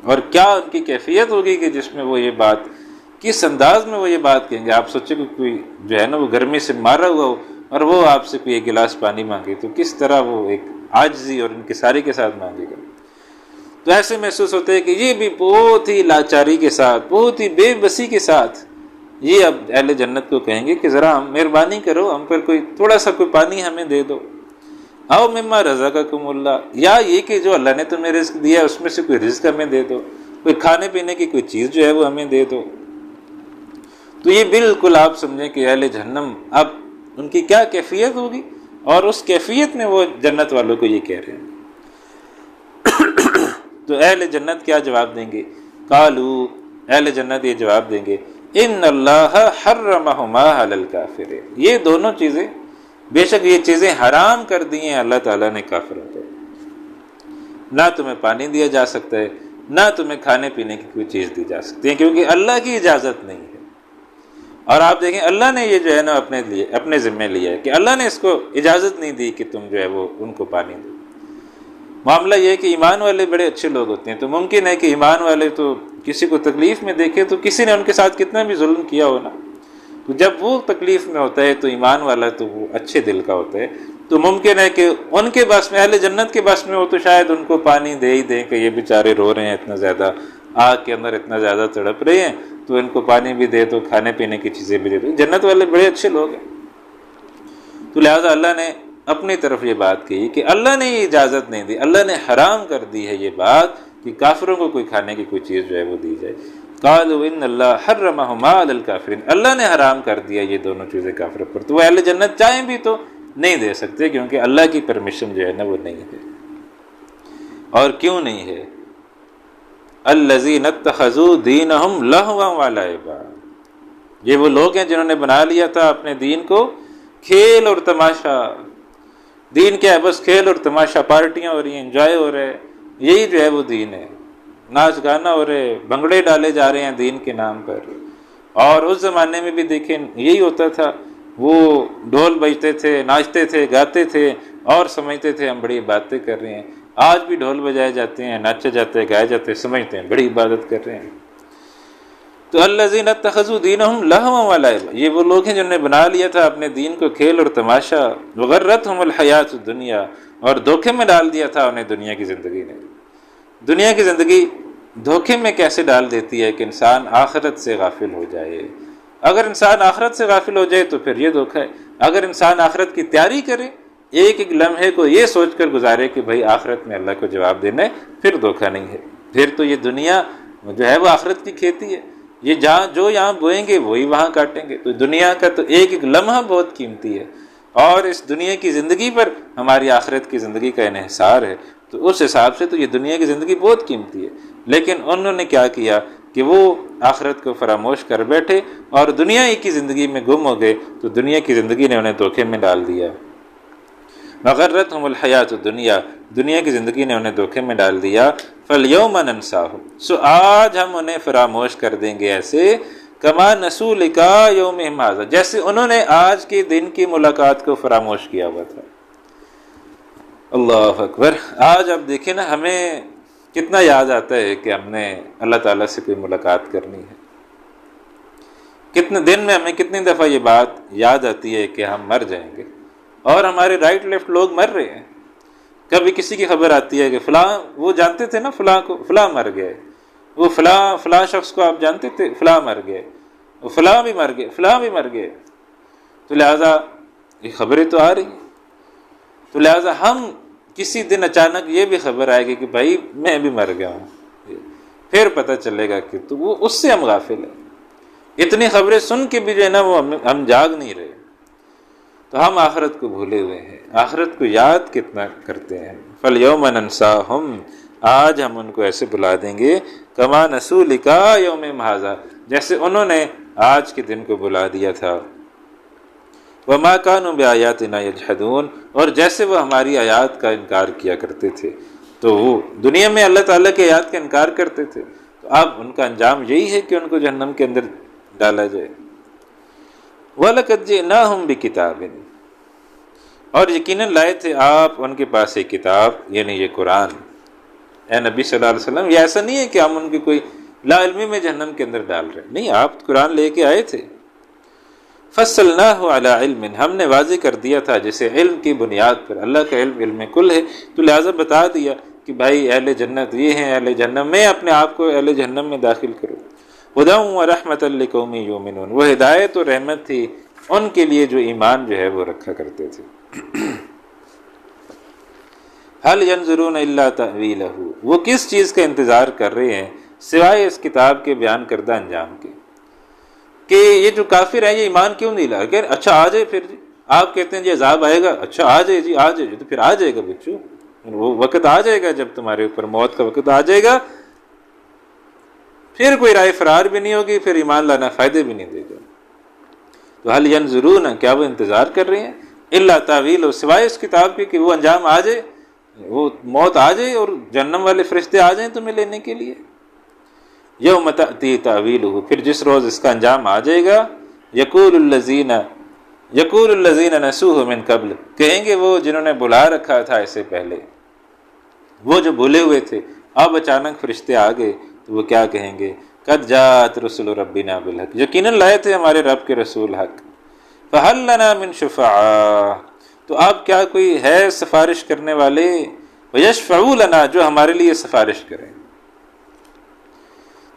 اور کیا ان کی کیفیت ہوگی کہ جس میں وہ یہ بات، کس انداز میں وہ یہ بات کہیں گے۔ آپ سوچیں کہ کوئی جو ہے نا وہ گرمی سے مارا ہوا ہو اور وہ آپ سے کوئی ایک گلاس پانی مانگے، تو کس طرح وہ ایک عاجزی اور انکساری کے ساتھ مانگے گا۔ تو ایسے محسوس ہوتا ہے کہ یہ بھی بہت ہی لاچاری کے ساتھ، بہت ہی بے بسی کے ساتھ یہ اب اہل جنت کو کہیں گے کہ ذرا ہم مہربانی کرو، ہم پر کوئی تھوڑا سا کوئی پانی ہمیں دے دو، او مما رزقکم اللہ، یا یہ کہ جو اللہ نے تمہیں رزق دیا اس میں سے کوئی رزق ہمیں دے دو، کوئی کھانے پینے کی کوئی چیز جو ہے وہ ہمیں دے دو۔ تو یہ بالکل آپ سمجھیں کہ اہل جہنم اب ان کی کیا کیفیت ہوگی، اور اس کیفیت میں وہ جنت والوں کو یہ کہہ رہے ہیں۔ تو اہل جنت کیا جواب دیں گے؟ قالو، اہل جنت یہ جواب دیں گے، ان اللہ حرمہما علی الکافرین، یہ دونوں چیزیں، بے شک یہ چیزیں حرام کر دی ہیں اللہ تعالیٰ نے کافروں پر، نہ تمہیں پانی دیا جا سکتا ہے، نہ تمہیں کھانے پینے کی کوئی چیز دی جا سکتی ہے، کیونکہ اللہ کی اجازت نہیں ہے۔ اور آپ دیکھیں اللہ نے یہ جو ہے نا اپنے ذمہ لیا ہے کہ اللہ نے اس کو اجازت نہیں دی کہ تم جو ہے وہ ان کو پانی دو۔ معاملہ یہ ہے کہ ایمان والے بڑے اچھے لوگ ہوتے ہیں، تو ممکن ہے کہ ایمان والے تو کسی کو تکلیف میں دیکھے تو کسی نے ان کے ساتھ کتنا بھی ظلم کیا ہو نا، تو جب وہ تکلیف میں ہوتا ہے تو ایمان والا تو وہ اچھے دل کا ہوتا ہے، تو ممکن ہے کہ ان کے بس میں، اہل جنت کے بس میں ہو تو شاید ان کو پانی دے ہی دیں کہ یہ بیچارے رو رہے ہیں اتنا زیادہ، آگ کے اندر اتنا زیادہ تڑپ رہے ہیں، تو ان کو پانی بھی دے دو، کھانے پینے کی چیزیں بھی دے دو۔ جنت والے بڑے اچھے لوگ ہیں، تو لہٰذا اللہ نے اپنی طرف یہ بات کہی کہ اللہ نے یہ اجازت نہیں دی، اللہ نے حرام کر دی ہے یہ بات کہ کافروں کو کوئی کھانے کی کوئی چیز جو ہے وہ دی جائے۔ قالوا ان اللہ حرمہما علی الکافرین، اللہ نے حرام کر دیا یہ دونوں چیزیں کافروں پر، تو وہ اہل جنت چاہیں بھی تو نہیں دے سکتے، کیونکہ اللہ کی پرمیشن جو ہے نا وہ نہیں ہے۔ اور کیوں نہیں ہے؟ الذین اتخذوا دینہم لہوا ولعبا، یہ وہ لوگ ہیں جنہوں نے بنا لیا تھا اپنے دین کو کھیل اور تماشا۔ دین کیا ہے؟ بس کھیل اور تماشا، پارٹیاں ہو رہی ہیں، انجوائے ہو رہے ہیں، یہی جو ہے وہ دین ہے، ناچ گانا ہو رہے، بھنگڑے ڈالے جا رہے ہیں دین کے نام پر۔ اور اس زمانے میں بھی دیکھیں یہی ہوتا تھا وہ ڈھول بجتے تھے، ناچتے تھے، گاتے تھے اور سمجھتے تھے ہم بڑی باتیں کر رہے ہیں۔ آج بھی ڈھول بجائے جاتے ہیں، ناچے جاتے ہیں، گائے جاتے ہیں، سمجھتے ہیں بڑی عبادت کر رہے ہیں۔ تو الذین اتخذوا دینہم لہوا ولعبا، یہ وہ لوگ ہیں جنہوں نے بنا لیا تھا اپنے دین کو کھیل اور تماشا، وغرتہم الحیات الدنیا، اور دھوکے میں ڈال دیا تھا انہیں دنیا کی زندگی نے۔ دنیا کی زندگی دھوکے میں کیسے ڈال دیتی ہے کہ انسان آخرت سے غافل ہو جائے۔ اگر انسان آخرت سے غافل ہو جائے تو پھر یہ دھوکہ ہے۔ اگر انسان آخرت کی تیاری کرے، ایک ایک لمحے کو یہ سوچ کر گزارے کہ بھائی آخرت میں اللہ کو جواب دینا ہے، پھر دھوکہ نہیں ہے۔ پھر تو یہ دنیا جو ہے وہ آخرت کی کھیتی ہے، یہ جہاں جو یہاں بوئیں گے وہی وہاں کاٹیں گے۔ تو دنیا کا تو ایک ایک لمحہ بہت قیمتی ہے، اور اس دنیا کی زندگی پر ہماری آخرت کی زندگی کا انحصار ہے۔ تو اس حساب سے تو یہ دنیا کی زندگی بہت قیمتی ہے، لیکن انہوں نے کیا کیا کہ وہ آخرت کو فراموش کر بیٹھے اور دنیا ہی کی زندگی میں گم ہو گئے۔ تو دنیا کی زندگی نے انہیں دھوکے میں ڈال دیا۔ وغرتہم الحیات الدنیا، دنیا کی زندگی نے انہیں دھوکے میں ڈال دیا۔ فالیوم ننساہم، سو آج ہم انہیں فراموش کر دیں گے ایسے، کما نسوا لقاء یومہم ھذا، جیسے انہوں نے آج کے دن کی ملاقات کو فراموش کیا ہوا تھا۔ اللہ اکبر۔ آج آپ دیکھیں نا، ہمیں کتنا یاد آتا ہے کہ ہم نے اللہ تعالیٰ سے کوئی ملاقات کرنی ہے۔ کتنے دن میں ہمیں کتنی دفعہ یہ بات یاد آتی ہے کہ ہم مر جائیں گے، اور ہمارے رائٹ لیفٹ لوگ مر رہے ہیں۔ کبھی کسی کی خبر آتی ہے کہ فلاں، وہ جانتے تھے نا فلاں کو، فلاں مر گئے، وہ فلاں شخص کو آپ جانتے تھے، فلاں مر گئے، وہ فلاں بھی مر گئے، فلاں بھی مر گئے۔ تو لہٰذا یہ خبریں تو آ رہی ہیں، تو لہٰذا ہم کسی دن اچانک یہ بھی خبر آئے گی کہ بھائی میں بھی مر گیا ہوں، پھر پتہ چلے گا کہ تو وہ اس سے ہم غافل ہیں۔ اتنی خبریں سن کے بھی جو ہے نا وہ ہم جاگ نہیں رہے۔ تو ہم آخرت کو بھولے ہوئے ہیں، آخرت کو یاد کتنا کرتے ہیں۔ فالیوم ننساہم، آج ہم ان کو ایسے بلا دیں گے، کما نسوا لقاء یومہم ھذا، جیسے انہوں نے آج کے دن کو بلا دیا تھا۔ وما كانوا بآیاتنا یجحدون، اور جیسے وہ ہماری آیات کا انکار کیا کرتے تھے۔ تو وہ دنیا میں اللہ تعالیٰ کی آیات کا انکار کرتے تھے، تو اب ان کا انجام یہی ہے کہ ان کو جہنم کے اندر ڈالا جائے۔ وَلَقَدْ جِئْنَاهُمْ بِكِتَابٍ، اور یقیناً لائے تھے آپ ان کے پاس ایک کتاب، یعنی یہ قرآن۔ اے نبی صلی اللہ علیہ وسلم، یہ ایسا نہیں ہے کہ ہم ان کی کوئی لا علمی میں جہنم کے اندر ڈال رہے ہیں، نہیں، آپ قرآن لے کے آئے تھے۔ فصلناہ علی علم، ہم نے واضح کر دیا تھا جسے علم کی بنیاد پر، اللہ کا علم علم کل ہے، تو لہٰذا بتا دیا کہ بھائی اہل جنت یہ ہیں، اہل جہنم، میں اپنے آپ کو اہل جہنم میں داخل کروں۔ ہدی ورحمۃ لقوم یؤمنون، وہ ہدایت اور رحمت تھی ان کے لیے جو ایمان جو ہے وہ رکھا کرتے تھے۔ هل ينظرون الا تأویلہ، وہ کس چیز کا انتظار کر رہے ہیں سوائے اس کتاب کے بیان کردہ انجام کے، کہ یہ جو کافر ہیں یہ ایمان کیوں نہیں لا کہ اچھا آ جائے، پھر جی آپ کہتے ہیں جی عذاب آئے گا، اچھا آ جائے جی، آ جائے، تو پھر آ جائے گا بچوں، وہ وقت آ جائے گا جب تمہارے اوپر موت کا وقت آ جائے گا، پھر کوئی رائے فرار بھی نہیں ہوگی، پھر ایمان لانا فائدے بھی نہیں دے گا۔ تو هل ينظرون، کیا وہ انتظار کر رہے ہیں، الا تاویلہ، سوائے اس کتاب کے کہ وہ انجام آ جائے، وہ موت آ جائے اور جہنم والے فرشتے آ جائیں تمہیں لینے کے لیے۔ یوم تأتی تاویلہ، پھر جس روز اس کا انجام آ جائے گا، یقول الذین نسوہ من قبل، کہیں گے وہ جنہوں نے بلا رکھا تھا اسے پہلے، وہ جو بھولے ہوئے تھے، اب اچانک فرشتے آ گئے تو وہ کیا کہیں گے، قد جاءت رسل ربنا بالحق، یقیناً لائے تھے ہمارے رب کے رسول حق، فہل لنا من شفعاء، تو اب کیا کوئی ہے سفارش کرنے والے، ویشفعوا لنا، جو ہمارے لیے سفارش کریں۔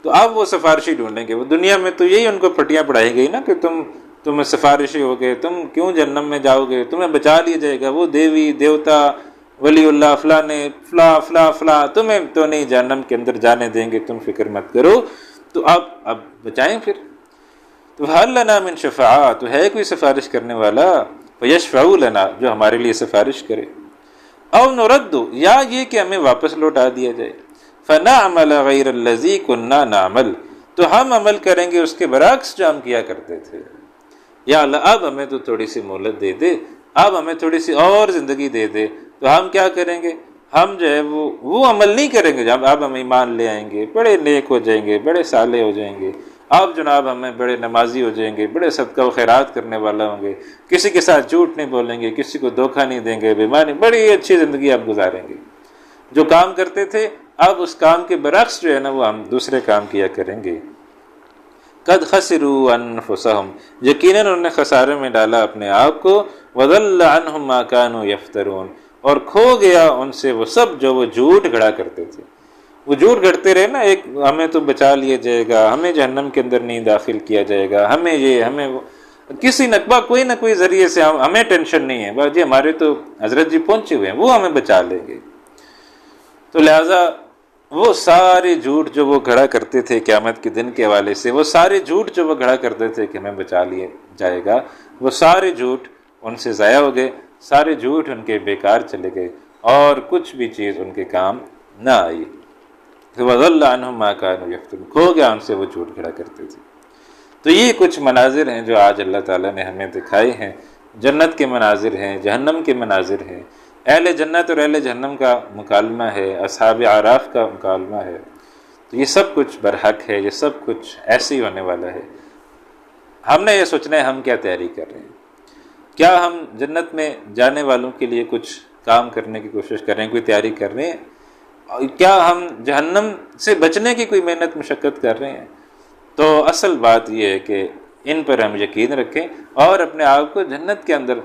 تو اب وہ سفارشی ڈھونڈیں گے، وہ دنیا میں تو یہی ان کو پھٹیاں پڑھائی گئی نا کہ تم سفارشی ہو گئے، تم کیوں جہنم میں جاؤ گے، تمہیں بچا لیا جائے گا، وہ دیوی دیوتا ولی اللہ فلاں نے فلاں تمہیں تو نہیں جہنم کے اندر جانے دیں گے، تم فکر مت کرو۔ تو اب بچائیں پھر۔ تو هل لنا من شفعاء، تو ہے کوئی سفارش کرنے والا، فیشفعوا لنا، جو ہمارے لیے سفارش کرے، او نرد، یا یہ کہ ہمیں واپس لوٹا دیا جائے، فنعمل غیر الذی کنا نعمل، تو ہم عمل کریں گے اس کے برعکس جو ہم کیا کرتے تھے۔ یا اللہ اب ہمیں تو تھوڑی سی مہلت دے دے، اب ہمیں تھوڑی سی اور زندگی دے دے، تو ہم کیا کریں گے، ہم جو ہے وہ عمل نہیں کریں گے، جب اب ہم ایمان لے آئیں گے، بڑے نیک ہو جائیں گے، بڑے صالح ہو جائیں گے، آپ جناب ہمیں بڑے نمازی ہو جائیں گے، بڑے صدقہ و خیرات کرنے والا ہوں گے، کسی کے ساتھ جھوٹ نہیں بولیں گے، کسی کو دھوکہ نہیں دیں گے، بیماری، بڑی اچھی زندگی آپ گزاریں گے۔ جو کام کرتے تھے اب اس کام کے برعکس جو ہے نا وہ ہم دوسرے کام کیا کریں گے۔ قد خسروا انفسهم، یقیناً انہوں نے خسارے میں ڈالا اپنے آپ کو، وضل عنہم ما كانوا یفترون، اور کھو گیا ان سے وہ سب جو وہ جھوٹ گھڑا کرتے تھے۔ وہ جھوٹ گھڑتے رہے نا، ایک ہمیں تو بچا لیا جائے گا، ہمیں جہنم کے اندر نہیں داخل کیا جائے گا، ہمیں یہ ہمیں وہ، کسی نقبہ کوئی نہ کوئی ذریعے سے ہمیں ٹینشن نہیں ہے، جی ہمارے تو حضرت جی پہنچے ہوئے ہیں، وہ ہمیں بچا لیں گے۔ تو لہٰذا وہ سارے جھوٹ جو وہ گھڑا کرتے تھے قیامت کے دن کے حوالے سے، وہ سارے جھوٹ جو وہ گھڑا کرتے تھے کہ ہمیں بچا لیا جائے گا، وہ سارے جھوٹ ان سے ضائع ہو گئے، سارے جھوٹ ان کے بیکار چلے گئے، اور کچھ بھی چیز ان کے کام نہ آئی۔ وَضَلَّ عَنْهُمْ مَا كَانُوا يَفْتَرُونَ، کھو گیا ان سے وہ جھوٹ گھڑا کرتے تھے۔ تو یہ کچھ مناظر ہیں جو آج اللہ تعالیٰ نے ہمیں دکھائے ہیں، جنت کے مناظر ہیں، جہنم کے مناظر ہیں، اہل جنت اور اہل جہنم کا مکالمہ ہے، اصحاب اعراف کا مکالمہ ہے۔ تو یہ سب کچھ برحق ہے، یہ سب کچھ ایسے ہی ہونے والا ہے۔ ہم نے یہ سوچنا ہے ہم کیا تیاری کر رہے ہیں، کیا ہم جنت میں جانے والوں کے لیے کچھ کام کرنے کی کوشش کر رہے ہیں، کوئی تیاری کر رہے ہیں، کیا ہم جہنم سے بچنے کی کوئی محنت مشقت کر رہے ہیں۔ تو اصل بات یہ ہے کہ ان پر ہم یقین رکھیں اور اپنے آپ کو جنت کے اندر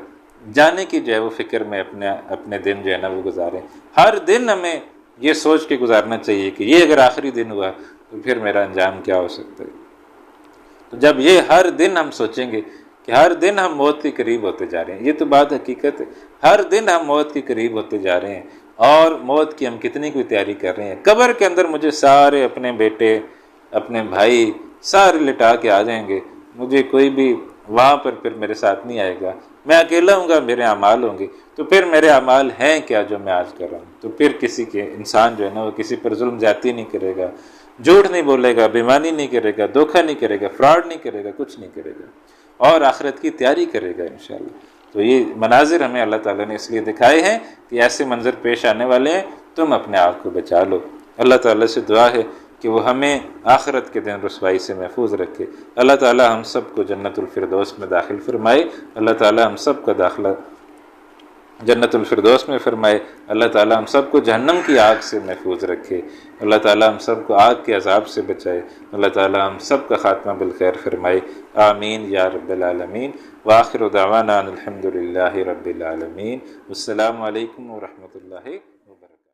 جانے کی جو ہے وہ فکر میں اپنے دن جو ہے نا وہ گزاریں۔ ہر دن ہمیں یہ سوچ کے گزارنا چاہیے کہ یہ اگر آخری دن ہوا تو پھر میرا انجام کیا ہو سکتا ہے۔ تو جب یہ ہر دن ہم سوچیں گے کہ ہر دن ہم موت کے قریب ہوتے جا رہے ہیں، یہ تو بات حقیقت ہے، ہر دن ہم موت کے قریب ہوتے جا رہے ہیں، اور موت کی ہم کتنی کوئی تیاری کر رہے ہیں۔ قبر کے اندر مجھے سارے اپنے بیٹے، اپنے بھائی سارے لٹا کے آ جائیں گے، مجھے کوئی بھی وہاں پر پھر میرے ساتھ نہیں آئے گا، میں اکیلا ہوں گا، میرے اعمال ہوں گے، تو پھر میرے اعمال ہیں کیا جو میں آج کر رہا ہوں۔ تو پھر کسی کے انسان جو ہے نا وہ کسی پر ظلم زیادتی نہیں کرے گا، جھوٹ نہیں بولے گا، بےایمانی نہیں کرے گا، دھوکہ نہیں کرے گا، فراڈ نہیں کرے گا، کچھ نہیں کرے گا، اور آخرت کی تیاری کرے گا انشاءاللہ۔ تو یہ مناظر ہمیں اللہ تعالیٰ نے اس لیے دکھائے ہیں کہ ایسے منظر پیش آنے والے ہیں، تم اپنے آپ کو بچا لو۔ اللہ تعالیٰ سے دعا ہے کہ وہ ہمیں آخرت کے دن رسوائی سے محفوظ رکھے۔ اللہ تعالیٰ ہم سب کو جنت الفردوس میں داخل فرمائے، اللہ تعالیٰ ہم سب کا داخلہ جنت الفردوس میں فرمائے، اللہ تعالیٰ ہم سب کو جہنم کی آگ سے محفوظ رکھے، اللہ تعالیٰ ہم سب کو آگ کے عذاب سے بچائے، اللہ تعالیٰ ہم سب کا خاتمہ بالخیر فرمائے، آمین یا رب العالمین۔ وآخر دعوانا الحمد للہ رب العالمین۔ السلام علیکم ورحمۃ اللہ